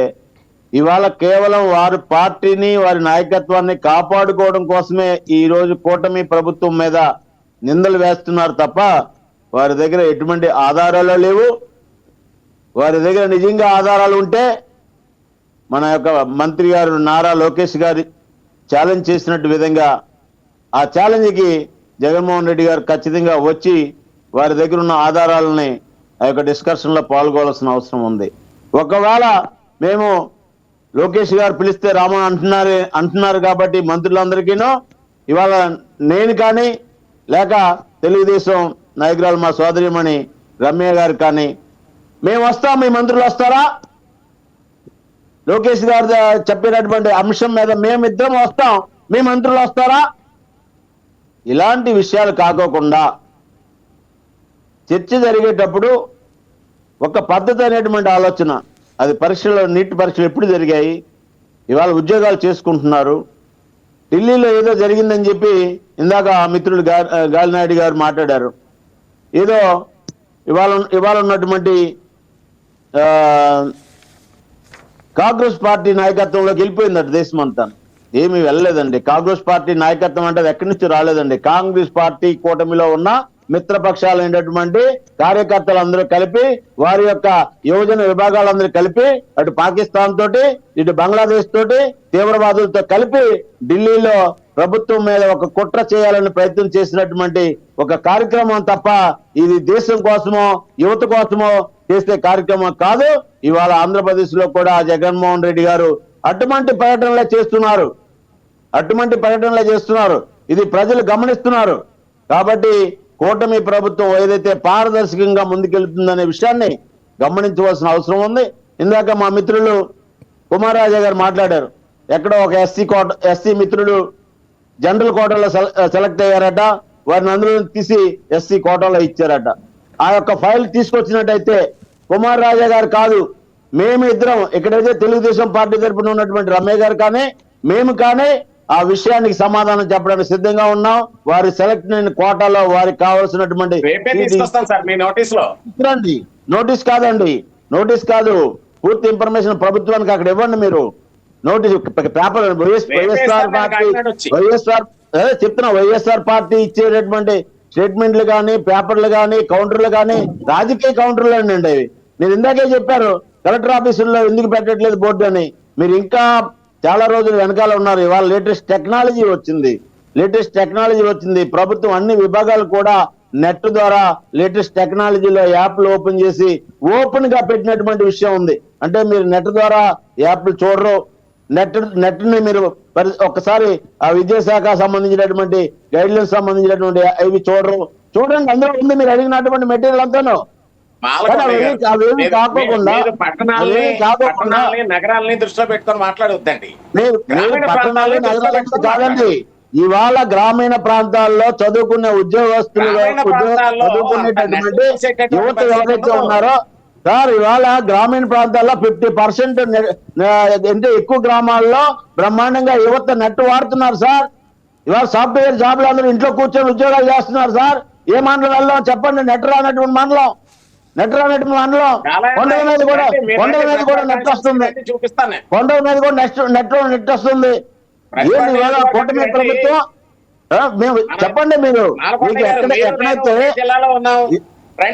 ఇవాళ కేవలం వారి పార్టీని, వారి నాయకత్వాన్ని కాపాడుకోవడం కోసమే ఈ రోజు కూటమి ప్రభుత్వం మీద నిందలు వేస్తున్నారు తప్ప వారి దగ్గర ఎటువంటి ఆధారాలు లేవు. వారి దగ్గర నిజంగా ఆధారాలు ఉంటే మన యొక్క మంత్రి గారు నారా లోకేష్ గారు ఛాలెంజ్ చేసినట్టు విధంగా ఆ ఛాలెంజ్కి జగన్మోహన్ రెడ్డి గారు ఖచ్చితంగా వచ్చి వారి దగ్గర ఉన్న ఆధారాలని ఆ యొక్క డిస్కషన్లో పాల్గొనాల్సిన అవసరం ఉంది. ఒకవేళ మేము లోకేష్ గారు పిలిస్తే రామన్ అంటున్నారు కాబట్టి మంత్రులందరికీనో, ఇవాళ నేను కానీ లేక తెలుగుదేశం నాయకురాలు మా సోదరిమణి రమ్య గారు కానీ, మేము వస్తాం, మీ మంత్రులు వస్తారా? లోకేష్ గారు చెప్పినటువంటి అంశం మీద మేమిద్దరం వస్తాం, మీ మంత్రులు వస్తారా? ఇలాంటి విషయాలు కాకోకుండా చర్చ జరిగేటప్పుడు ఒక పద్ధతి అనేటువంటి ఆలోచన, అది నీట్ పరీక్షలు ఎప్పుడు జరిగాయి, ఇవాళ ఉద్యోగాలు చేసుకుంటున్నారు, ఢిల్లీలో ఏదో జరిగిందని చెప్పి ఇందాక మిత్రులు గాలినాయుడు గారు మాట్లాడారు. ఏదో ఇవాళ ఉన్నటువంటి కాంగ్రెస్ పార్టీ నాయకత్వంలోకి వెళ్ళిపోయిందట దేశం అంతా. ఏమీ వెళ్ళలేదండి. కాంగ్రెస్ పార్టీ నాయకత్వం అంటే అది ఎక్కడి నుంచి రాలేదండి. కాంగ్రెస్ పార్టీ కూటమిలో ఉన్న మిత్రపక్షాలు అయినటువంటి కార్యకర్తలందరూ కలిపి, వారి యొక్క యువజన విభాగాలందరూ కలిపి, అటు పాకిస్తాన్ తోటి, ఇటు బంగ్లాదేశ్ తోటి, తీవ్రవాదులతో కలిపి ఢిల్లీలో ప్రభుత్వం మీద ఒక కుట్ర చేయాలని ప్రయత్నం చేసినటువంటి ఒక కార్యక్రమం తప్ప ఇది దేశం కోసమో యువత కోసమో చేసే కార్యక్రమం కాదు. ఇవాళ ఆంధ్రప్రదేశ్ లో కూడా జగన్మోహన్ రెడ్డి గారు అటువంటి పర్యటనలే చేస్తున్నారు. ఇది ప్రజలు గమనిస్తున్నారు. కాబట్టి కూటమి ప్రభుత్వం ఏదైతే పారదర్శకంగా ముందుకెళ్తుందనే విషయాన్ని గమనించవలసిన అవసరం ఉంది. ఇందాక మా మిత్రులు కుమార్ రాజా గారు మాట్లాడారు. ఎక్కడో ఒక ఎస్సీ మిత్రుడు జనరల్ కోటాలో సెలెక్ట్ అయ్యారట, వారిని అందులో తీసి ఎస్సీ కోటాలో ఇచ్చారట. ఆ యొక్క ఫైల్ తీసుకొచ్చినట్టయితే కుమార్ రాజా గారు కాదు, మేము ఇద్దరం ఇక్కడైతే తెలుగుదేశం పార్టీ తరపున ఉన్నటువంటి రమయ్య గారు కానీ మేము కానీ ఆ విషయానికి సమాధానం చెప్పడానికి సిద్ధంగా ఉన్నాం. వారి సెలెక్ట్ అయిన కోటాలో వారికి కావాల్సినటువంటి నోటీస్ కాదండి, నోటీస్ కాదు, పూర్తి ఇన్ఫర్మేషన్ ప్రభుత్వానికి అక్కడ ఇవ్వండి. మీరు నోటీస్ పేపర్ వైఎస్ఆర్ పార్టీ ఇచ్చేటటువంటి స్టేట్మెంట్లు కానీ పేపర్లు కానీ కౌంటర్లు కానీ రాజకీయ కౌంటర్లు అండి అవి. మీరు ఇందాకే చెప్పారు కలెక్టర్ ఆఫీసుల్లో ఎందుకు పెట్టట్లేదు బోర్డు అని. మీరు ఇంకా చాలా రోజులు వెనకాల ఉన్నారు. ఇవాళ లేటెస్ట్ టెక్నాలజీ వచ్చింది. ప్రభుత్వం అన్ని విభాగాలు కూడా నెట్ ద్వారా లేటెస్ట్ టెక్నాలజీలో యాప్లు ఓపెన్ చేసి ఓపెన్ గా పెట్టినటువంటి విషయం ఉంది. అంటే మీరు నెట్ ద్వారా యాప్లు చూడరు, నెట్ ని మీరు ఒక్కసారి ఆ విద్యాశాఖ సంబంధించినటువంటి గైడ్లైన్స్ సంబంధించినటువంటి అవి చూడండి, అందులో ఉంది మీరు అడిగినటువంటి మెటీరియల్ అంతాను. నగరాలని దృష్టిలో పెట్టుకొని మాట్లాడొద్దండి. కాదండి, ఇవాళ గ్రామీణ ప్రాంతాల్లో చదువుకునే ఉద్యోగస్తులు చదువుకునేటటువంటి యువత ఎవరైతే ఉన్నారో సార్, ఇవాళ గ్రామీణ ప్రాంతాల్లో 50% అంటే ఎక్కువ గ్రామాల్లో బ్రహ్మాండంగా యువత నెట్ వాడుతున్నారు సార్. ఇవాళ సాఫ్ట్వేర్ జాబ్లు అందరూ ఇంట్లో కూర్చొని ఉద్యోగాలు చేస్తున్నారు సార్. ఏ మండలంలో చెప్పండి నెట్ రానటువంటి మండలం కొండ మీద కూడా నెట్ వస్తుంది. కొండ మీద కూడా నెట్ వస్తుంది. ఏంటి ఇవాళ కూటమి ప్రభుత్వం? మేము చెప్పండి, మీరు మీకు ఎక్కడైతే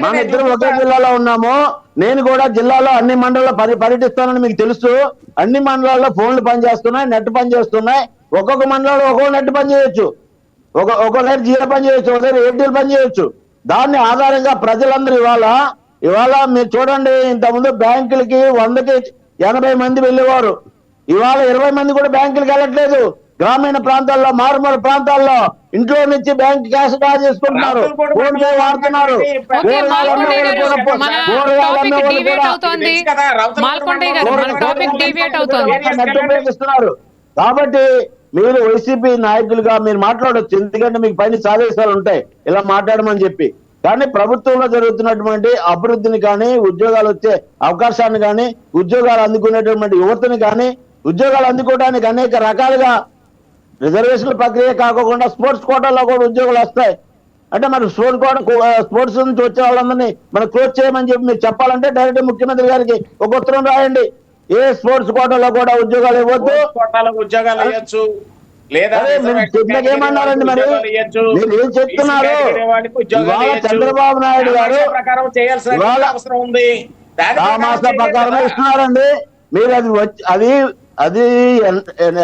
మన ఇద్దరు ఒకే జిల్లాలో ఉన్నాము. నేను కూడా జిల్లాలో అన్ని మండలాల్లో పర్యటిస్తానని మీకు తెలుసు. అన్ని మండలాల్లో ఫోన్లు పనిచేస్తున్నాయి, నెట్ పనిచేస్తున్నాయి. ఒక్కొక్క మండలంలో ఒక్కొక్క నెట్ పని చేయొచ్చు, ఒక్కొక్క నెట్ జియో పని చేయొచ్చు, ఒక దగ్గర ఎయిర్టెల్ పని చేయొచ్చు. దాన్ని ఆధారంగా ప్రజలందరూ ఇవాళ మీరు చూడండి, ఇంతకుముందు బ్యాంకులకి 100కి 80 మంది వెళ్ళేవారు. ఇవాళ 20 మంది కూడా బ్యాంకులకు వెళ్ళట్లేదు. గ్రామీణ ప్రాంతాల్లో, మారుమూల ప్రాంతాల్లో ఇంట్లో నుంచి బ్యాంక్ క్యాష్ డ్రా చేసుకుంటున్నారు, ఫోన్ పే వాడుతున్నారు. కాబట్టి మీరు వైసీపీ నాయకులుగా మీరు మాట్లాడొచ్చు, ఎందుకంటే మీకు పైన ఆదేశాలు ఉంటాయి ఇలా మాట్లాడమని చెప్పి. కానీ ప్రభుత్వంలో జరుగుతున్నటువంటి అభివృద్ధిని కానీ, ఉద్యోగాలు వచ్చే అవకాశాన్ని కానీ, ఉద్యోగాలు అందుకునేటటువంటి యువతని కానీ, ఉద్యోగాలు అందుకోవడానికి అనేక రకాలుగా రిజర్వేషన్ల ప్రక్రియ కాకుండా స్పోర్ట్స్ కోటాలో కూడా ఉద్యోగాలు వస్తాయి. అంటే మరి స్పోర్ట్స్ నుంచి వచ్చే వాళ్ళందరినీ మనం క్లోజ్ చేయమని చెప్పి మీరు చెప్పాలంటే డైరెక్ట్ ముఖ్యమంత్రి గారికి ఒక ఉత్తరం రాయండి. ఏ స్పోర్ట్స్ కోటాలో కూడా ఉద్యోగాలు ఇవ్వద్దు, ఉద్యోగాలు ఇవ్వచ్చు. ఏమన్నారండి మరి? మీరు ఏం చెప్తున్నారు? ఇవాళ చంద్రబాబు నాయుడు గారు మాస ప్రకారం ఇస్తున్నారండి. మీరు అది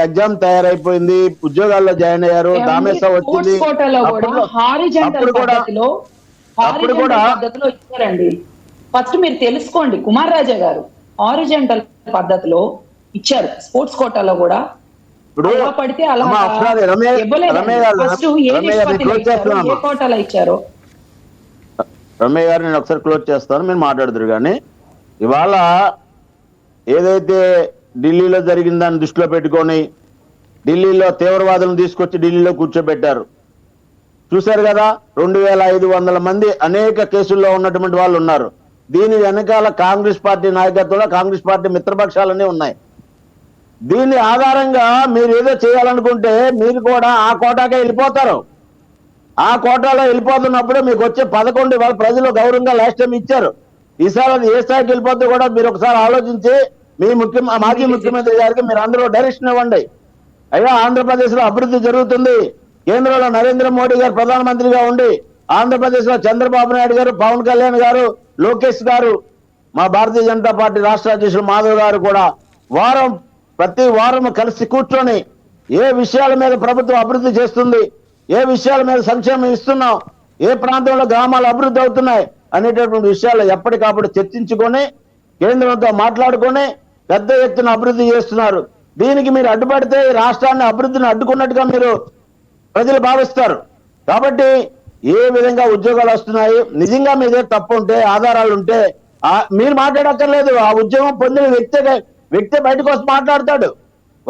ఎగ్జామ్ తయారైపోయింది, ఉద్యోగాల్లో జాయిన్ అయ్యారు, దామేసా వచ్చింది. అప్పుడు కూడా ఇచ్చారండి. ఫస్ట్ మీరు తెలుసుకోండి, కుమార్ రాజా గారు హారిజాంటల్ పద్ధతిలో ఇచ్చారు. స్పోర్ట్స్ కోటాలో కూడా ఇప్పుడు రమయ్య గారు నేను ఒకసారి క్లోజ్ చేస్తాను, మీరు మాట్లాడుతురు. కానీ ఇవాళ ఏదైతే ఢిల్లీలో జరిగిన దాన్ని దృష్టిలో పెట్టుకొని ఢిల్లీలో తీవ్రవాదులను తీసుకొచ్చి ఢిల్లీలో కూర్చోబెట్టారు. చూశారు కదా, 2500 మంది అనేక కేసుల్లో ఉన్నటువంటి వాళ్ళు ఉన్నారు. దీని వెనకాల కాంగ్రెస్ పార్టీ నాయకత్వంలో కాంగ్రెస్ పార్టీ మిత్రపక్షాలన్నీ ఉన్నాయి. దీని ఆధారంగా మీరు ఏదో చేయాలనుకుంటే మీరు కూడా ఆ కోటాకే వెళ్ళిపోతారు. ఆ కోటాలో వెళ్ళిపోతున్నప్పుడు మీకు వచ్చే 11 వాళ్ళ ప్రజలు గౌరవంగా లాస్ట్ టైం ఇచ్చారు. ఈసారి అది ఏ స్థాయికి వెళ్ళిపోతే కూడా మీరు ఒకసారి ఆలోచించి మీ మాజీ ముఖ్యమంత్రి గారికి మీరు అందరూ డైరెక్షన్ ఇవ్వండి. అయ్యా, ఆంధ్రప్రదేశ్ లో అభివృద్ధి జరుగుతుంది. కేంద్రంలో నరేంద్ర మోడీ గారు ప్రధానమంత్రిగా ఉండి, ఆంధ్రప్రదేశ్ లో చంద్రబాబు నాయుడు గారు, పవన్ కళ్యాణ్ గారు, లోకేష్ గారు, మా భారతీయ జనతా పార్టీ రాష్ట్ర అధ్యక్షులు మాధవ్ గారు కూడా ప్రతి వారం కలిసి కూర్చొని ఏ విషయాల మీద ప్రభుత్వం అభివృద్ధి చేస్తుంది, ఏ విషయాల మీద సంక్షేమం ఇస్తున్నాం, ఏ ప్రాంతంలో గ్రామాలు అభివృద్ధి అవుతున్నాయి అనేటటువంటి విషయాలు ఎప్పటికప్పుడు చర్చించుకొని కేంద్రంతో మాట్లాడుకొని పెద్ద ఎత్తున అభివృద్ధి చేస్తున్నారు. దీనికి మీరు అడ్డుపడితే రాష్ట్రాన్ని అభివృద్ధిని అడ్డుకున్నట్టుగా మీరు ప్రజలు భావిస్తారు. కాబట్టి ఏ విధంగా ఉద్యోగాలు వస్తున్నాయి, నిజంగా మీదే తప్పు ఉంటే, ఆధారాలు ఉంటే మీరు మాట్లాడక్కర్లేదు. ఆ ఉద్యోగం పొందిన వ్యక్తి బయటకు వచ్చి మాట్లాడతాడు.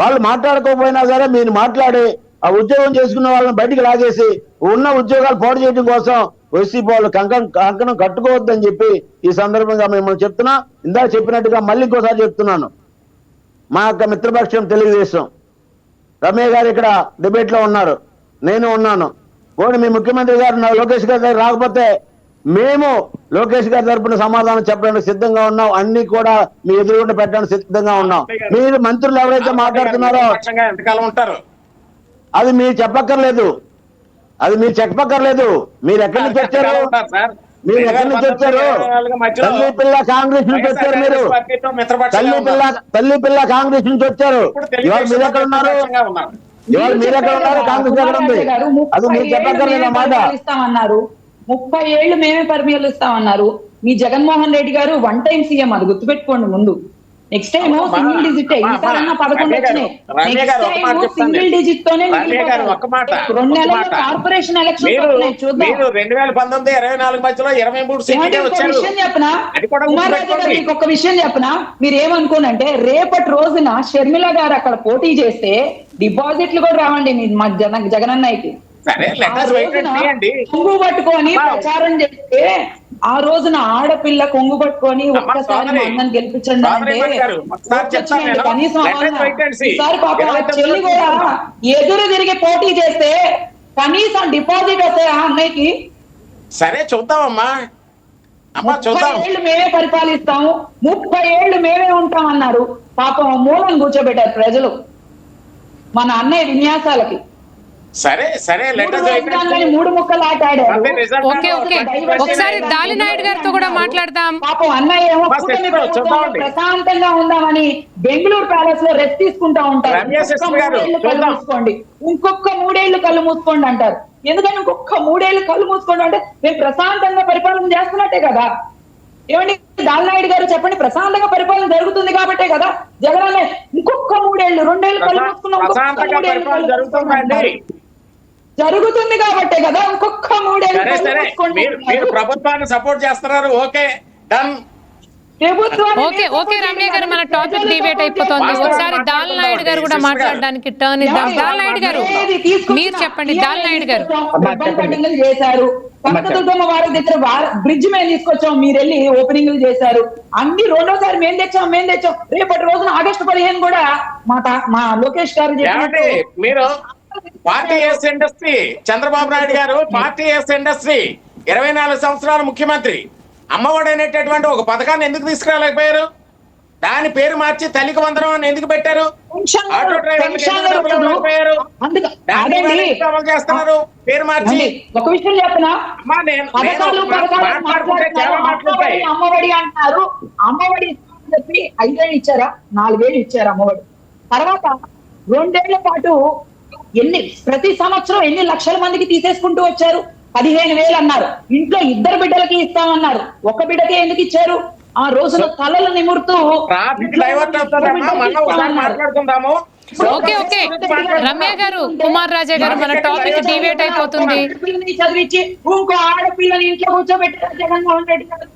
వాళ్ళు మాట్లాడుకోకపోయినా సరే మీరు మాట్లాడి ఆ ఉద్యోగం చేసుకున్న వాళ్ళని బయటికి లాగేసి ఉన్న ఉద్యోగాలు పోటు చేయడం కోసం వైసీపీ వాళ్ళు కంకణం కట్టుకోవద్దని చెప్పి ఈ సందర్భంగా మిమ్మల్ని చెప్తున్నా. ఇందాక చెప్పినట్టుగా మళ్ళీ ఇంకోసారి చెప్తున్నాను, మా యొక్క మిత్రపక్షం తెలుగుదేశం, రమేష్ గారు ఇక్కడ డిబేట్ లో ఉన్నారు, నేను ఉన్నాను. పోనీ మీ ముఖ్యమంత్రి గారు లోకేష్ గారి దగ్గర రాకపోతే మేము లోకేష్ గారి తరపున సమాధానం చెప్పడానికి సిద్ధంగా ఉన్నాం. అన్ని కూడా మీ ఎదురుగుండా పెట్టడానికి సిద్ధంగా ఉన్నాం. మీరు మంత్రులు ఎవరైతే మాట్లాడుతున్నారో ఎంతకాలం ఉంటారు అది మీరు చెప్పక్కర్లేదు, మీరు ఎక్కడి నుంచి వచ్చారు? మీరు ఎక్కడి నుంచి వచ్చారు? తల్లి పిల్ల కాంగ్రెస్ నుంచి వచ్చారు. మీరు తల్లి పిల్ల కాంగ్రెస్ నుంచి వచ్చారు. ఇవాళ మీరు ఎక్కడ ఉన్నారు? కాంగ్రెస్ ఎక్కడ ఉంది? అది మీరు చెప్పక్కర్లేదు అన్నమాట. ఇస్తామన్నారు 30 ఏళ్లు మేమే పరిపాలిస్తామన్నారు. మీ జగన్మోహన్ రెడ్డి గారు 1 టైం సీఎం, అది గుర్తుపెట్టుకోండి. ముందు నెక్స్ట్ టైం సింగిల్ డిజిట్, ఈసారన్నా 11 వచ్చినాయి. సింగిల్ డిజిట్ తోనే 2 నెలల్లో కార్పొరేషన్ ఎలక్షన్ చూద్దాం. 2019-24 మధ్యలో 23 సీట్లు వచ్చారు. ఒక విషయం చెప్పనా, మీరు ఏమనుకోనంటే రేపటి రోజున షర్మిల గారు అక్కడ పోటీ చేస్తే డిపాజిట్లు కూడా రావండి మా జగనన్నయ్యకి. కొంగు పట్టుకొని ప్రచారం చేస్తే ఆ రోజున ఆడపిల్ల కొంగు పట్టుకొని ఒక్కసారి మా అన్నని గెలిపించండి అంటే కనీసం ఈసారి పాపం ఆ చెల్లి కూడా ఎదురు తిరిగి పోటీ చేస్తే కనీసం డిపాజిట్ వస్తాయి ఆ అన్నయ్యకి. సరే చూద్దామమ్మా, 30 ఏళ్ళు మేమే పరిపాలిస్తాము, 30 ఏళ్ళు మేమే ఉంటామన్నారు. పాపం మూలం కూర్చోబెట్టారు ప్రజలు మన అన్నయ్య విన్యాసాలకి. సరే 3 ముక్కలు ఆట ఆడారు. ఒకసారి దాలినాయుడు గారితో కూడా మాట్లాడదాం. పాపం అన్నయ్య ఏమో ప్రశాంతంగా ఉందామని బెంగళూరు ప్యాలెస్ లో రెస్ట్ తీసుకుంటా ఉంటారు. కళ్ళు మూసుకోండి, ఇంకొక 3 ఏళ్ళు కళ్ళు మూసుకోండి అంటారు. ఎందుకంటే ఇంకొక 3 ఏళ్ళు కళ్ళు మూసుకోండి అంటే మేము ప్రశాంతంగా పరిపాలన చేస్తున్నట్టే కదా. ఏమండి దాలినాయుడు గారు చెప్పండి, ప్రశాంతంగా పరిపాలన జరుగుతుంది కాబట్టే కదా జగన్ అన్న ఇంకొక 3 ఏళ్ళు 2 ఏళ్ళు కళ్ళు మూసుకున్నాం జరుగుతుంది కాబట్టే కదా ఇంకొక 3 ఏళ్ళు. మీరు ప్రభుత్వాన్ని సపోర్ట్ చేస్తున్నారు, ఓకే డన్. ఓకే రమ్య గారు, మన టాపిక్ డిబేట్ అయిపోతుంది. ఒకసారి దాలినాయుడు గారు కూడా మాట్లాడడానికి టర్న్ ఇద్దాం. దాలినాయుడు గారు మీరు చెప్పండి. దాలినాయుడు గారు చేశారు, కనకదుర్గమ్మ వారి దగ్గర బ్రిడ్జ్ మేము తీసుకొచ్చాం, మీరు వెళ్ళి ఓపెనింగ్ చేశారు. అన్ని రెండోసారి మేము తెచ్చాం. రేపటి రోజున ఆగస్టు 15 కూడా మా లోకేష్ గారు చెప్పినట్టు మీరు party is industry, Chandrababu Naidu గారు పార్టీ ఎస్ ఇండస్ట్రీ 24 సంవత్సరాల ముఖ్యమంత్రి, అమ్మఒడి అనేటటువంటి ఒక పథకాన్ని ఎందుకు తీసుకురాలేకపోయారు? దాని పేరు మార్చి తల్లికి వందనం అని ఎందుకు పెట్టారు? ఆటో డ్రైవర్లు చేస్తున్నారు పేరు మార్చి. ఒక విషయం చెప్పనా, అమ్మఒడి అంటారు. అమ్మఒడి చెప్పి 5 ఏళ్ళు ఇచ్చారా, 4 ఏళ్ళు ఇచ్చారు అమ్మఒడి. తర్వాత 2 ఏళ్ల పాటు ప్రతి సంవత్సరం ఎన్ని లక్షల మందికి తీసేసుకుంటూ వచ్చారు. 15,000 అన్నారు. ఇంట్లో 2 బిడ్డలకి ఇస్తామన్నారు, 1 బిడ్డకే ఎందుకు ఇచ్చారు? ఆ రోజున తలలు నిమురుతూ ఓకే రమ్య గారు, కుమార్ రాజా గారు, మన టాపిక్ డిబేట్ అయిపోతుంది. చదివించి ఇంకో ఆడపిల్లని ఇంట్లో కూర్చోబెట్టారు జగన్మోహన్ రెడ్డి గారు.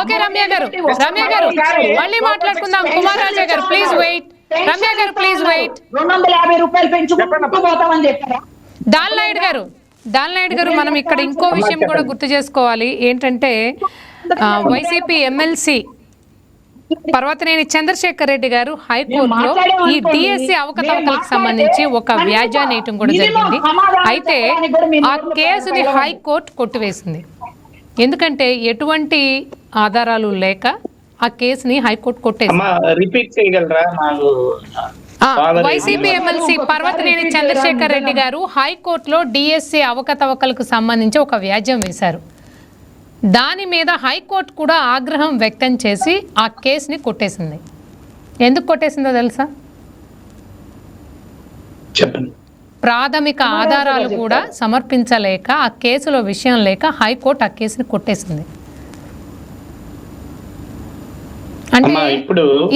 ఓకే రమ్య గారు మళ్ళీ మాట్లాడుకుందాం. కుమార్ రాజా గారు ప్లీజ్ వెయిట్. రమ్య గారు ప్లీజ్ వెయిట్. 250 రూపాయలు పెంచుకుంటూ పోతామని చెప్పారా? దాలినాయుడు గారు మనం ఇక్కడ ఇంకో విషయం కూడా గుర్తు చేసుకోవాలి. ఏంటంటే వైసీపీ ఎమ్మెల్సీ పర్వతనేని చంద్రశేఖర్ రెడ్డి గారు హైకోర్టులో ఈ డిఎస్సి అవకతవకలకు సంబంధించి ఒక వ్యాజ్యాన్ని వేయటం కూడా జరిగింది. అయితే ఆ కేసుని హైకోర్టు కొట్టివేసింది. ఎందుకంటే ఎటువంటి ఆధారాలు లేక ఆ కేసుని హైకోర్టు కొట్టేసింది. వైసీపీ ఎమ్మెల్సీ పర్వతనేని చంద్రశేఖర్ రెడ్డి గారు హైకోర్టులో డిఎస్సి అవకతవకలకు సంబంధించి ఒక వ్యాజ్యం వేశారు. దాని మీద హైకోర్టు కూడా ఆగ్రహం వ్యక్తం చేసి ఆ కేసుని కొట్టేసింది. ఎందుకు కొట్టేసిందో తెలుసా? ప్రాథమిక ఆధారాలు కూడా సమర్పించలేక, ఆ కేసులో విషయం లేక హైకోర్టు ఆ కేసుని కొట్టేసింది. అంటే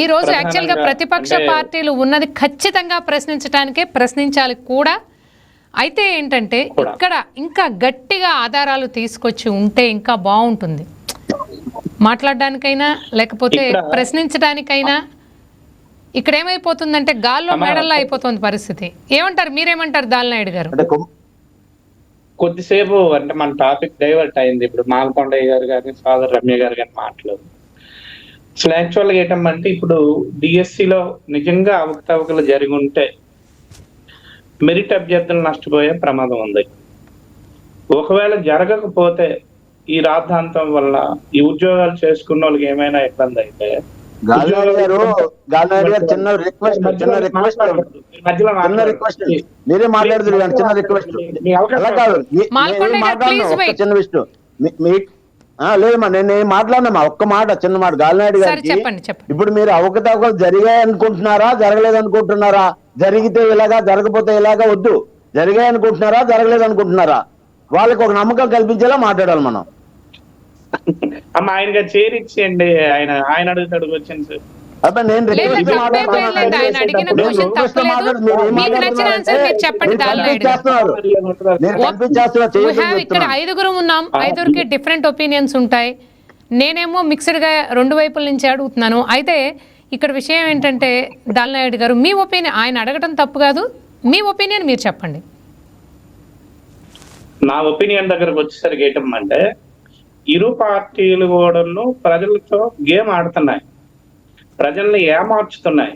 ఈ రోజు యాక్చువల్ గా ప్రతిపక్ష పార్టీలు ఉన్నది ఖచ్చితంగా ప్రశ్నించడానికే, ప్రశ్నించాలి కూడా. అయితే ఏంటంటే ఇక్కడ ఇంకా గట్టిగా ఆధారాలు తీసుకొచ్చి ఉంటే ఇంకా బాగుంటుంది, మాట్లాడడానికైనా లేకపోతే ప్రశ్నించడానికైనా. ఇక్కడ ఏమైపోతుందంటే గాల్లో మేడల్లో అయిపోతుంది పరిస్థితి. ఏమంటారు, మీరేమంటారు దాల్నాయుడు గారు? అంటే కొద్దిసేపు అంటే మన టాపిక్ డైవర్ట్ అయింది. ఇప్పుడు మాల్కొండయ్య గారు కానీ ఫాదర్ రమ్య గారు కానీ మాట్లాడు. అసలు యాక్చువల్గా ఏంటంటే ఇప్పుడు డిఎస్సిలో నిజంగా అవకతవకలు జరిగి ఉంటే మెరిట్ అభ్యర్థులు నష్టపోయే ప్రమాదం ఉంది. ఒకవేళ జరగకపోతే ఈ రాద్ధాంతం వల్ల ఈ ఉద్యోగాలు చేసుకున్న వాళ్ళకి ఏమైనా ఇబ్బంది అయితే గాలినాయుడు గారు చిన్న రిక్వెస్ట్ మీరే మాట్లాడుతున్నారు కానీ చిన్న రిక్వెస్ట్ అలా కాదు. చిన్న విషయం లేదమ్మా, నేను మాట్లాడినమ్మా ఒక్క మాట, చిన్న మాట. గాలినాయుడు గారికి ఇప్పుడు మీరు అవకతవకలు జరిగాయి అనుకుంటున్నారా, జరగలేదు అనుకుంటున్నారా? జరిగితే ఇలాగా, జరగకపోతే ఇలాగా వద్దు. జరిగాయి అనుకుంటున్నారా, జరగలేదు అనుకుంటున్నారా? వాళ్ళకి ఒక నమ్మకం కల్పించేలా మాట్లాడాలి మనం. అమ్మ ఆయనగా చేరిచ్చేయండి, ఆయన అడుగుతాడు క్వశ్చన్స్. ఇక్కడ 5 ఉన్నాం, 5కి డిఫరెంట్ ఒపీనియన్స్ ఉంటాయి. నేనేమో మిక్స్డ్ గా 2 వైపుల నుంచి అడుగుతున్నాను. అయితే ఇక్కడ విషయం ఏంటంటే దాల్నాయుడు గారు, మీ ఒపీనియన్, ఆయన అడగటం తప్పు కాదు, మీ ఒపీనియన్ మీరు చెప్పండి. నా ఒపీనియన్ దగ్గరకు వచ్చేసరికి ఏంటంటే ఇరు పార్టీలు కూడా ప్రజలతో గేమ్ ఆడుతున్నాయి, ప్రజల్ని ఏమార్చుతున్నాయి.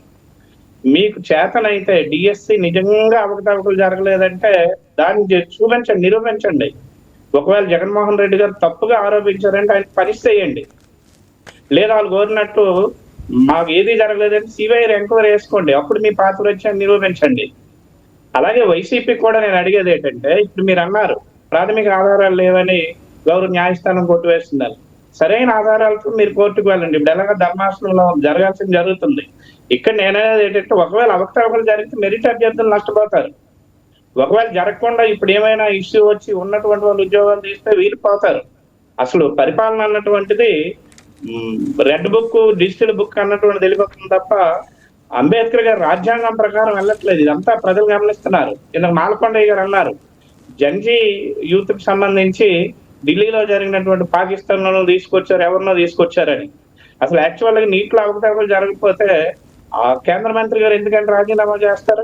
మీకు చేతనైతే డిఎస్సి నిజంగా అవకతవకలు జరగలేదంటే దాన్ని చూపించండి, నిరూపించండి. ఒకవేళ జగన్మోహన్ రెడ్డి గారు తప్పుగా ఆరోపించారంటే ఆయన పనిష్ చేయండి. లేదా వాళ్ళు కోరినట్టు మాకు ఏది జరగలేదంటే సిబిఐ ఎంక్వైరీ వేసుకోండి, అప్పుడు మీ పాత్ర వచ్చి నిరూపించండి. అలాగే వైసీపీ కూడా నేను అడిగేది ఏంటంటే, ఇప్పుడు మీరు అన్నారు ప్రాథమిక ఆధారాలు లేవని గౌరవ న్యాయస్థానం కొట్టివేస్తున్నారు. సరైన ఆధారాలతో మీరు కోర్టుకు వెళ్ళండి. ఇప్పుడు ఎలాగ ధర్మాసనంలో జరగాల్సింది జరుగుతుంది. ఇక్కడ నేననేది ఏంటంటే, ఒకవేళ అవకతవకలు జరిగితే మెరిట్ అభ్యర్థులు నష్టపోతారు. ఒకవేళ జరగకుండా ఇప్పుడు ఏమైనా ఇష్యూ వచ్చి ఉన్నటువంటి వాళ్ళు ఉద్యోగాలు తీస్తే వీళ్ళు పోతారు. అసలు పరిపాలన అన్నటువంటిది రెడ్ బుక్, డిజిటల్ బుక్ అన్నటువంటి తెలిపోతుంది తప్ప అంబేద్కర్ గారు రాజ్యాంగం ప్రకారం వెళ్ళట్లేదు. ఇదంతా ప్రజలు గమనిస్తున్నారు. ఇందుకు మాల్కొండయ్య గారు అన్నారు, జంజీ యూత్ కి సంబంధించి ఢిల్లీలో జరిగినటువంటి పాకిస్తాన్ లో తీసుకొచ్చారు, ఎవరినో తీసుకొచ్చారని. అసలు యాక్చువల్ గా నీటిలో అవకతవకలు జరగకపోతే ఆ కేంద్ర మంత్రి గారు ఎందుకంటే రాజీనామా చేస్తారు?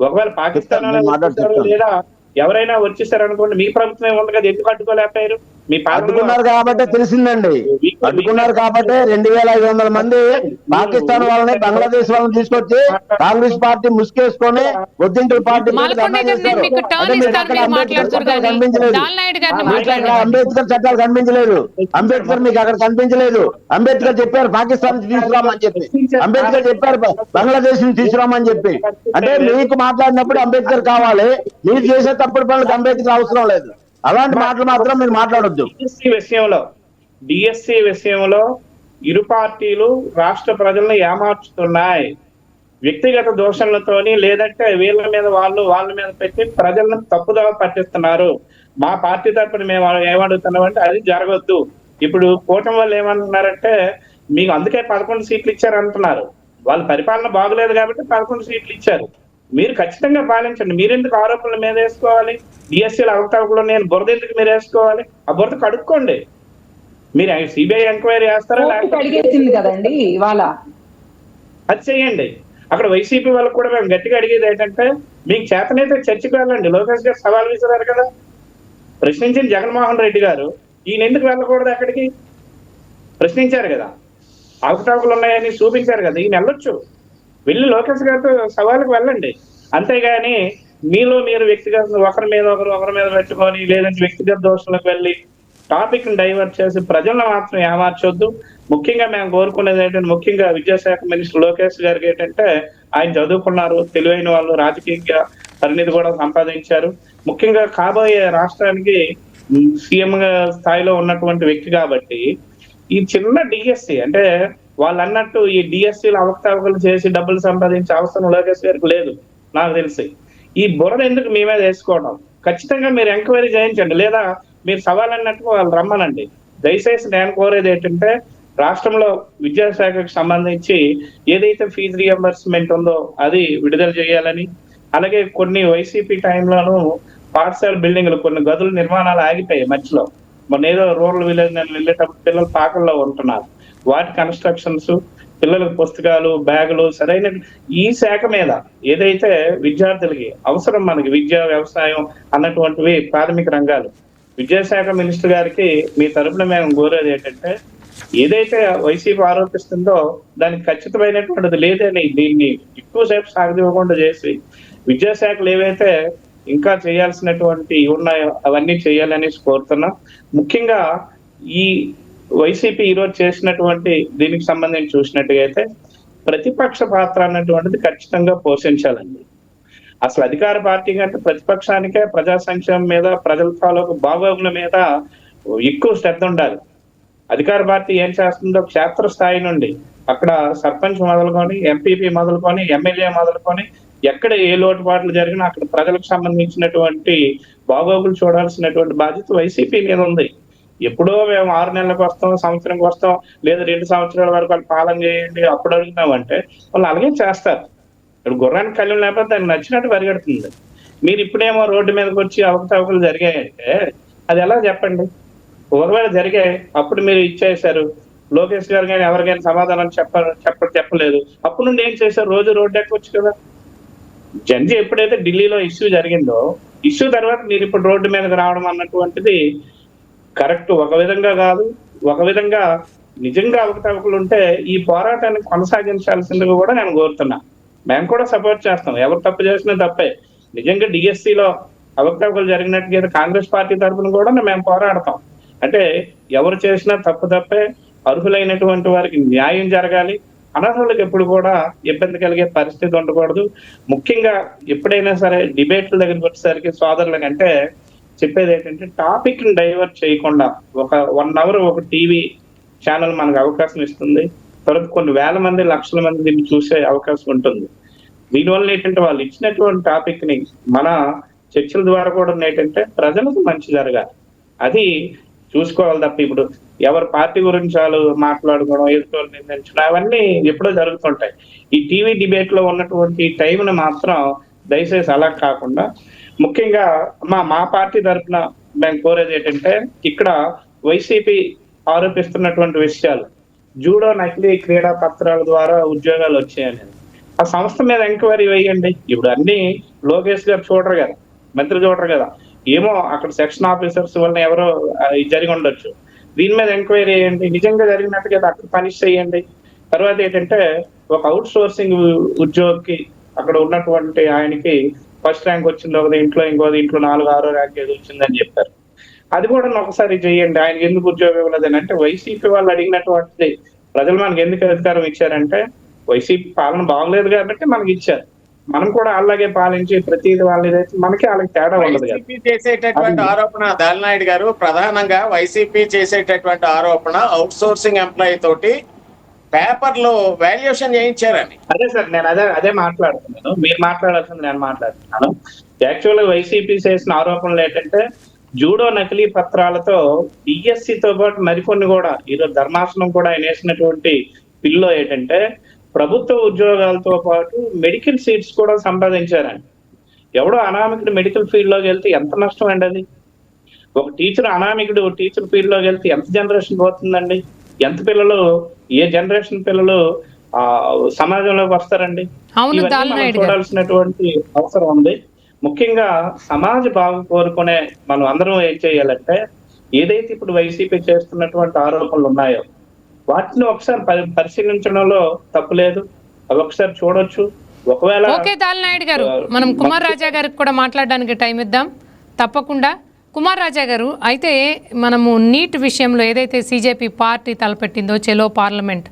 ఒకవేళ పాకిస్తాన్ లేదా ఎవరైనా వచ్చేసారు అనుకోండి, మీ ప్రభుత్వం ఉంది కదా, ఎందుకు అడ్డుకోలేకపోయారు? మీ అడ్డుకున్నారు కాబట్టి తెలిసిందండి. అడ్డుకున్నారు కాబట్టి 2500 మంది పాకిస్తాన్ వాళ్ళని, బంగ్లాదేశ్ వాళ్ళని తీసుకొచ్చి కాంగ్రెస్ పార్టీ ముసుకేసుకొని ఒద్దింటి పార్టీ అంబేద్కర్ చట్టాలు కనిపించలేదు. అంబేద్కర్ మీకు అక్కడ కనిపించలేదు. అంబేద్కర్ చెప్పారు పాకిస్తాన్ తీసుకురామని చెప్పి, అంబేద్కర్ చెప్పారు బంగ్లాదేశ్ ని తీసుకురామని చెప్పి. అంటే మీకు మాట్లాడినప్పుడు అంబేద్కర్ కావాలి, మీరు చేసే తప్పుడు పనులకు అంబేద్కర్ అవసరం లేదు. అలాంటి మాటలు మాత్రం మీరు మాట్లాడొద్దు. డిఎస్సి విషయంలో ఇరు పార్టీలు రాష్ట్ర ప్రజలను ఏమార్చుతున్నాయి. వ్యక్తిగత దోషణలతోని, లేదంటే వీళ్ళ మీద వాళ్ళ మీద పెట్టి ప్రజలను తప్పుదోవ పట్టిస్తున్నారు. మా పార్టీ తరపున మేము ఏమడుగుతున్నామంటే అది జరగొద్దు. ఇప్పుడు కూటమి వాళ్ళు ఏమంటున్నారంటే, మీకు అందుకే 11 సీట్లు ఇచ్చారు అంటున్నారు. వాళ్ళ పరిపాలన బాగలేదు కాబట్టి 11 సీట్లు ఇచ్చారు. మీరు ఖచ్చితంగా పాలించండి. మీరెందుకు ఆరోపణలు మీద వేసుకోవాలి? డిఎస్సీలు అవకతవకలు నేను బురద ఎందుకు మీరు వేసుకోవాలి? ఆ బురద కడుక్కోండి. మీరు సిబిఐ ఎంక్వైరీ చేస్తారా? కదండి ఇవాళ అది చేయండి. అక్కడ వైసీపీ వాళ్ళకి కూడా మేము గట్టిగా అడిగేది ఏంటంటే, మీకు చేతనైతే చర్చకు వెళ్ళండి. లోకేష్ గారు సవాల్ విసిరారు కదా, ప్రశ్నించిన జగన్మోహన్ రెడ్డి గారు ఈయన ఎందుకు వెళ్ళకూడదు? అక్కడికి ప్రశ్నించారు కదా, అవకతవకలు ఉన్నాయని చూపించారు కదా, ఈయన వెళ్ళొచ్చు. వెళ్ళి లోకేష్ గారితో సవాళ్ళకి వెళ్ళండి. అంతేగాని మీలో మీరు వ్యక్తిగత ఒకరి మీద పెట్టుకొని, లేదంటే వ్యక్తిగత దోషులకు వెళ్ళి టాపిక్ ని డైవర్ట్ చేసి ప్రజలను మాత్రం ఏమార్చొద్దు. ముఖ్యంగా మేము కోరుకునేది ఏంటంటే, ముఖ్యంగా విద్యాశాఖ మినిస్టర్ లోకేష్ గారికి ఏంటంటే, ఆయన చదువుకున్నారు, తెలివైన వాళ్ళు, రాజకీయ పరిణితి కూడా సంపాదించారు. ముఖ్యంగా కాబోయే రాష్ట్రానికి సీఎం స్థాయిలో ఉన్నటువంటి వ్యక్తి కాబట్టి ఈ చిన్న డిఎస్సి అంటే వాళ్ళు అన్నట్టు ఈ డిఎస్సీలు అవకతవకలు చేసి డబ్బులు సంపాదించే అవసరం లోకేష్ గారికి లేదు నాకు తెలిసి. ఈ బురద ఎందుకు మీ మీద వేసుకోవడం? ఖచ్చితంగా మీరు ఎంక్వైరీ చేయించండి, లేదా మీరు సవాల్ అన్నట్టు వాళ్ళు రమ్మనండి. దయచేసి నేను కోరేది ఏంటంటే, రాష్ట్రంలో విద్యాశాఖకు సంబంధించి ఏదైతే ఫీజు రియంబర్స్మెంట్ ఉందో అది విడుదల చేయాలని, అలాగే కొన్ని వైసీపీ టైంలోనూ పాఠశాల బిల్డింగ్లు కొన్ని గదుల నిర్మాణాలు ఆగిపోయాయి మధ్యలో. మొన్న ఏదో రూరల్ విలేజ్ నేను వెళ్ళేటప్పుడు పిల్లలు పాకల్లో ఉంటున్నారు, వాటి కన్స్ట్రక్షన్స్ పిల్లలకు పుస్తకాలు, బ్యాగులు, సరైన ఈ శాఖ మీద ఏదైతే విద్యార్థులకి అవసరం, మనకి విద్య, వ్యవసాయం అన్నటువంటివి ప్రాథమిక రంగాలు. విద్యాశాఖ మినిస్టర్ గారికి మీ తరపున మేము కోరేది ఏంటంటే, ఏదైతే వైసీపీ ఆరోపిస్తుందో దానికి ఖచ్చితమైనటువంటిది లేదని, దీన్ని ఎక్కువసేపు సాగదివ్వకుండా చేసి విద్యాశాఖలు ఏవైతే ఇంకా చేయాల్సినటువంటి ఉన్నాయో అవన్నీ చేయాలని కోరుతున్నాం. ముఖ్యంగా ఈ వైసీపీ ఈరోజు చేసినటువంటి దీనికి సంబంధించి చూసినట్టుగా అయితే ప్రతిపక్ష పాత్ర అన్నటువంటిది ఖచ్చితంగా పోషించాలండి. అసలు అధికార పార్టీ కంటే ప్రతిపక్షానికే ప్రజా సంక్షేమం మీద, ప్రజల తాలూకు బాగోగుల మీద ఎక్కువ శ్రద్ధ ఉండాలి. అధికార పార్టీ ఏం చేస్తుందో క్షేత్ర స్థాయి నుండి అక్కడ సర్పంచ్ మొదలుకొని, ఎంపీపీ మొదలుకొని, ఎమ్మెల్యే మొదలుకొని ఎక్కడ ఏ లోటుపాట్లు జరిగినా అక్కడ ప్రజలకు సంబంధించినటువంటి బాగోగులు చూడాల్సినటువంటి బాధ్యత వైసీపీ మీద ఉంది. ఎప్పుడో మేము 6 నెలలకు వస్తాం, సంవత్సరంకి వస్తాం, లేదా 2 సంవత్సరాల వరకు వాళ్ళు పాలన చేయండి అప్పుడు అడుగుతున్నామంటే వాళ్ళు అలాగే చేస్తారు. ఇప్పుడు గుర్రానికి కళ్ళం లేకపోతే దానికి నచ్చినట్టు పరిగెడుతుంది. మీరు ఇప్పుడేమో రోడ్డు మీదకి వచ్చి అవకతవకలు జరిగాయంటే అది ఎలా చెప్పండి? ఒకవేళ జరిగాయి అప్పుడు మీరు ఇచ్చేసారు, లోకేష్ గారు కానీ ఎవరికైనా సమాధానం చెప్పలేదు, అప్పుడు నుండి ఏం చేశారు? రోజు రోడ్డు ఎక్కొచ్చు కదా. జడ్జి ఎప్పుడైతే ఢిల్లీలో ఇష్యూ జరిగిందో, ఇష్యూ తర్వాత మీరు ఇప్పుడు రోడ్డు మీదకి రావడం అన్నటువంటిది కరెక్ట్ ఒక విధంగా కాదు. ఒక విధంగా నిజంగా అవకతవకలు ఉంటే ఈ పోరాటాన్ని కొనసాగించాల్సిందిగా కూడా నేను కోరుతున్నా. మేము కూడా సపోర్ట్ చేస్తాం, ఎవరు తప్పు చేసినా తప్పే. నిజంగా డిఎస్సిలో అవకతవకలు జరిగినట్టుగా కాంగ్రెస్ పార్టీ తరఫున కూడా మేము పోరాడతాం. అంటే ఎవరు చేసినా తప్పే, అర్హులైనటువంటి వారికి న్యాయం జరగాలి, అనర్హులకు ఎప్పుడు కూడా ఇబ్బంది కలిగే పరిస్థితి ఉండకూడదు. ముఖ్యంగా ఎప్పుడైనా సరే డిబేట్ల దగ్గరికి వచ్చేసరికి సోదరులకు అంటే చెప్పేది ఏంటంటే, టాపిక్ ని డైవర్ట్ చేయకుండా ఒక 1 hour ఒక టీవీ ఛానల్ మనకు అవకాశం ఇస్తుంది. తర్వాత కొన్ని వేల మంది, లక్షల మంది దీన్ని చూసే అవకాశం ఉంటుంది. దీనివల్ల ఏంటంటే వాళ్ళు ఇచ్చినటువంటి టాపిక్ ని మన చర్చల ద్వారా కూడా ఏంటంటే ప్రజలకు మంచి జరగాలి, అది చూసుకోవాలి తప్ప ఇప్పుడు ఎవరి పార్టీ గురించి వాళ్ళు మాట్లాడుకోవడం, ఎదుటి నిర్ణయించడం అవన్నీ ఎప్పుడో జరుగుతుంటాయి. ఈ టీవీ డిబేట్ లో ఉన్నటువంటి టైంని మాత్రం దయచేసి అలా కాకుండా, ముఖ్యంగా మా పార్టీ తరఫున మేము కోరేది ఏంటంటే, ఇక్కడ వైసీపీ ఆరోపిస్తున్నటువంటి విషయాలు, జూడో నకిలీ క్రీడా పత్రాల ద్వారా ఉద్యోగాలు వచ్చాయనేది ఆ సంస్థ మీద ఎంక్వైరీ వేయండి. ఇప్పుడు అన్ని లోకేష్ గారు చూడరు కదా, మంత్రి చూడరు కదా, ఏమో అక్కడ సెక్షన్ ఆఫీసర్స్ వల్ల ఎవరో జరిగి ఉండొచ్చు. దీని మీద ఎంక్వైరీ చేయండి, నిజంగా జరిగినట్టుగా అక్కడ పనిష్ చేయండి. తర్వాత ఏంటంటే ఒక అవుట్ సోర్సింగ్ ఉద్యోగికి అక్కడ ఉన్నటువంటి ఆయనకి ఫస్ట్ ర్యాంక్ వచ్చింది ఒక ఇంట్లో, ఇంకో ఇంట్లో 4, 6 ర్యాంక్ ఏదో వచ్చిందని చెప్పారు. అది కూడా ఒకసారి చేయండి. ఆయనకి ఎందుకు ఉద్యోగం ఇవ్వలేదని అంటే, వైసీపీ వాళ్ళు అడిగినటువంటిది ప్రజలు మనకి ఎందుకు అధికారం ఇచ్చారంటే వైసీపీ పాలన బాగలేదు కాబట్టి మనకి ఇచ్చారు. మనం కూడా అలాగే పాలించి ప్రతిదీ వాళ్ళది మనకి వాళ్ళకి తేడా ఉండదు. వైసీపీ చేసేటటువంటి ఆరోపణ దాలినాయుడు గారు, ప్రధానంగా వైసీపీ చేసేటటువంటి ఆరోపణ అవుట్ సోర్సింగ్ ఎంప్లాయీ తోటి పేపర్లో వాల్యుయేషన్ చేయించారని. అదే సార్, నేను అదే మాట్లాడుతున్నాను. మీరు మాట్లాడాల్సింది నేను మాట్లాడుతున్నాను. యాక్చువల్ గా వైసీపీ చేసిన ఆరోపణలు ఏంటంటే, జూడో నకిలీ పత్రాలతో డిఎస్సితో పాటు మరికొన్ని కూడా, ఈరోజు ధర్మాసనం కూడా ఆయన వేసినటువంటి బిల్లో ఏంటంటే ప్రభుత్వ ఉద్యోగాలతో పాటు మెడికల్ సీట్స్ కూడా సంపాదించారని. ఎవడో అనామికుడు మెడికల్ ఫీల్డ్ లోకి వెళ్తే ఎంత నష్టం అండి అది? ఒక టీచర్ అనామికుడు టీచర్ ఫీల్డ్ లోకి వెళ్తే ఎంత జనరేషన్ పోతుందండి? ఎంత పిల్లలు, ఏ జనరేషన్ పిల్లలు సమాజంలోకి వస్తారండి? చూడాల్సినటువంటి అవసరం ఉంది. ముఖ్యంగా సమాజ బాగు కోరుకునే మనం అందరం ఏం చేయాలంటే, ఏదైతే ఇప్పుడు వైసీపీ చేస్తున్నటువంటి ఆరోపణలు ఉన్నాయో వాటిని ఒకసారి పరిశీలించడంలో తప్పులేదు, అవి ఒకసారి చూడొచ్చు. ఒకవేళ ఓకే దాలినాయుడు గారు, మనం కుమార్ రాజా గారికి కూడా మాట్లాడడానికి టైం ఇద్దాం తప్పకుండా. కుమార్ రాజా గారు, అయితే మనము నీట్ విషయంలో ఏదైతే సీజేపీ పార్టీ తలపెట్టిందో చెలో పార్లమెంట్,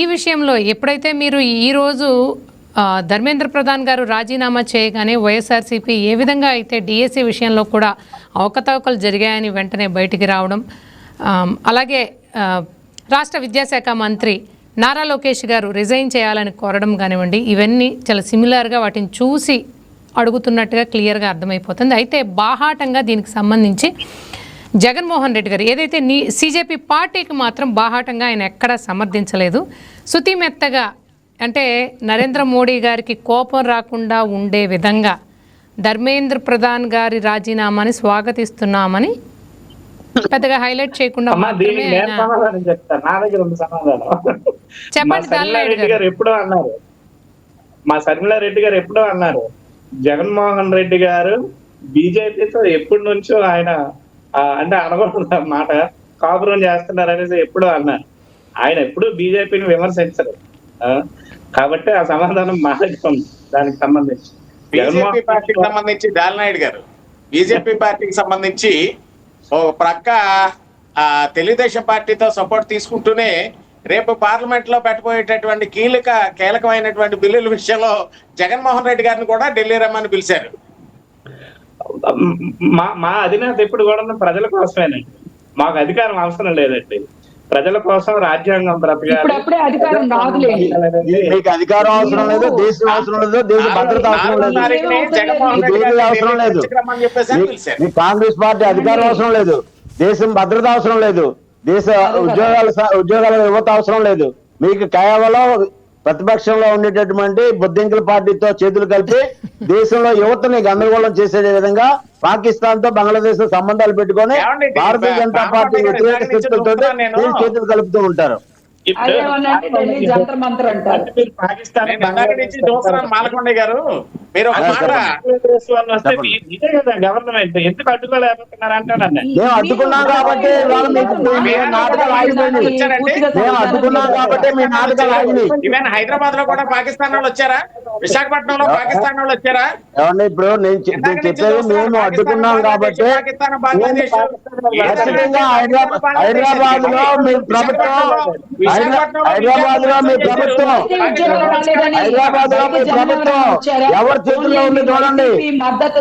ఈ విషయంలో ఎప్పుడైతే మీరు ఈరోజు ధర్మేంద్ర ప్రధాన్ గారు రాజీనామా చేయగానే వైఎస్ఆర్సీపీ ఏ విధంగా అయితే డిఎస్సి విషయంలో కూడా అవకతవకలు జరిగాయని వెంటనే బయటికి రావడం, అలాగే రాష్ట్ర విద్యాశాఖ మంత్రి నారా లోకేష్ గారు రిజైన్ చేయాలని కోరడం కానివ్వండి, ఇవన్నీ చాలా సిమిలర్గా వాటిని చూసి అడుగుతున్నట్టుగా క్లియర్గా అర్థమైపోతుంది. అయితే బాహాటంగా దీనికి సంబంధించి జగన్మోహన్ రెడ్డి గారు ఏదైతే సీజేపీ పార్టీకి మాత్రం బాహాటంగా ఆయన ఎక్కడా సమర్థించలేదు. శుతిమెత్తగా, అంటే నరేంద్ర మోడీ గారికి కోపం రాకుండా ఉండే విధంగా ధర్మేంద్ర ప్రధాన్ గారి రాజీనామాని స్వాగతిస్తున్నామని పెద్దగా హైలైట్ చేయకుండా చెప్తాను. నా దగ్గర ఉంది సమాధానం. చెప్పండి శర్మిలారెడ్డి గారు ఎప్పుడో అన్నారు, శర్మిలారెడ్డి గారు ఎప్పుడో అన్నారు, జగన్మోహన్ రెడ్డి గారు బీజేపీతో ఎప్పటి నుంచో ఆయన అంటే అనకూడదు మాట, కాపురం చేస్తున్నారు అనేసి ఎప్పుడో అన్నారు. ఆయన ఎప్పుడు బీజేపీని విమర్శించరు. కాబట్టి ఆ సమాధానం మా దగ్గర ఉంది దానికి సంబంధించి. బీజేపీ పార్టీకి సంబంధించి దాల్నాయుడు గారు, బీజేపీ పార్టీకి సంబంధించి ఓ ప్రక్క తెలుగుదేశం పార్టీతో సపోర్ట్ తీసుకుంటూనే రేపు పార్లమెంట్ లో పెట్టబోయేటటువంటి కీలకమైనటువంటి బిల్లుల విషయంలో జగన్మోహన్ రెడ్డి గారిని కూడా ఢిల్లీ రమ్మని పిలిచారు. మా అధినేత ఎప్పుడు కూడా ప్రజల కోసమేనండి, మాకు అధికారం అవసరం లేదండి, ప్రజల కోసం రాజ్యాంగం బ్రతకాలి. అప్పుడే అధికారం రాదులేండి, మీకు అధికారం అవసరం లేదు, దేశం అవసరం లేదు, దేశ భద్రత అవసరం లేదు, అవసరం లేదు, మీకు కాంగ్రెస్ పార్టీ అధికారం అవసరం లేదు, దేశం భద్రత అవసరం లేదు, దేశ ఉద్యోగాల యువత అవసరం లేదు. మీకు కేవలం ప్రతిపక్షంలో ఉండేటటువంటి బొద్దింకల పార్టీతో చేతులు కలిపి దేశంలో యువతని గందరగోళం చేసే విధంగా పాకిస్తాన్ తో బంగ్లాదేశ్ తో సంబంధాలు పెట్టుకొని భారతీయ జనతా పార్టీ వ్యతిరేక శక్తులతో చేతులు కలుపుతూ ఉంటారు. మాలకొండ గారు మీరు ఒక మాట ఇదే కదా గవర్నమెంట్ ఎందుకు అడ్డుకోలేకపోతున్నారు అంటానండి. మేము అడ్డుకున్నాం కాబట్టి నాటకాలు ఆగిపోయింది, మేము అడ్డుకున్నాం కాబట్టి మీ నాటకాలు ఆగినాయి. ఈవెన్ హైదరాబాద్ లో కూడా పాకిస్తాన్ వాళ్ళు వచ్చారా, విశాఖపట్నంలో పాకిస్తాన్ వాళ్ళు వచ్చారా? ఏమండి ఇప్పుడు నేను చెప్పేది మేము అడ్డుకున్నాం కాబట్టి ఖచ్చితంగా హైదరాబాద్ లో మీ ప్రభుత్వం హైదరాబాద్ లో మీ ప్రభుత్వం ఎవరి చేతుల్లో ఉంది చూడండి,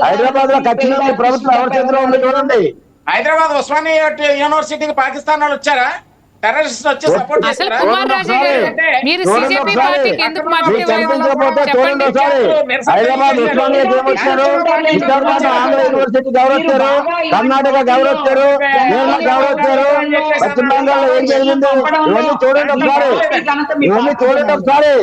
హైదరాబాద్ లో ఖచ్చితంగా మీ ప్రభుత్వం ఎవరి చేతిలో ఉంది చూడండి. హైదరాబాద్ ఉస్మానియా యూనివర్సిటీకి పాకిస్తాన్ వాళ్ళు వచ్చారా, టెర్రరిస్ట్ వచ్చి సపోర్ట్ చేశారా? చూడండి ఒకసారి, హైదరాబాద్ ఉస్మానియాకి ఏమొచ్చారు, విశాఖపట్నం ఆంధ్ర యూనివర్సిటీకి ఎవరు వచ్చారు, కర్ణాటకకి ఎవరు వచ్చారు, కేరళకి ఎవరు వచ్చారు, పశ్చిమ బెంగాల్లో ఏం జరిగింది, ఇవన్నీ చూడండి ఒకసారి, ఇవన్నీ చూడండి ఒకసారి,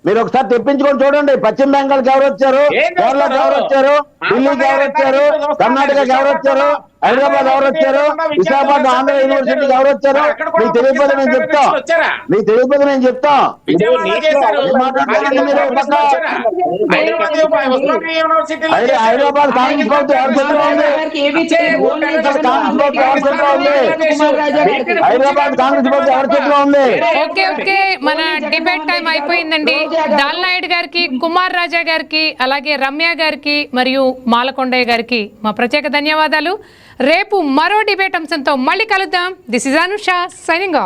మీరు ఒకసారి తెప్పించుకొని చూడండి. పశ్చిమ బెంగాల్కి ఎవరు వచ్చారు, కేరళకి ఎవరు వచ్చారు, ఢిల్లీకి ఎవరు వచ్చారు, కర్ణాటకకి ఎవరు వచ్చారు, హైదరాబాద్ ఎవరు వచ్చారు, విశాఖపట్నం ఆంధ్ర యూనివర్సిటీకి ఎవరు వచ్చారు, మీకు తెలియకపోతే నేను చెప్తా, మీకు తెలియకపోతే నేను చెప్తా. హైదరాబాద్ కాంగ్రెస్ ప్రభుత్వం ఎవరి చేతిలో ఉంది, కాంగ్రెస్ ప్రభుత్వం ఎవరి చేతిలో ఉంది, హైదరాబాద్ కాంగ్రెస్ ప్రభుత్వం ఎవరి చేతిలో ఉంది. ఓకే, మన డిబేట్ టైం అయిపోయిందండి. దాల్నాయుడు గారికి, కుమార్ రాజా గారికి, అలాగే రమ్య గారికి మరియు మాలకొండయ్య గారికి మా ప్రత్యేక ధన్యవాదాలు. రేపు మరో డిబేట్ అంశంతో మళ్ళీ కలుద్దాం. This is Anusha signing off.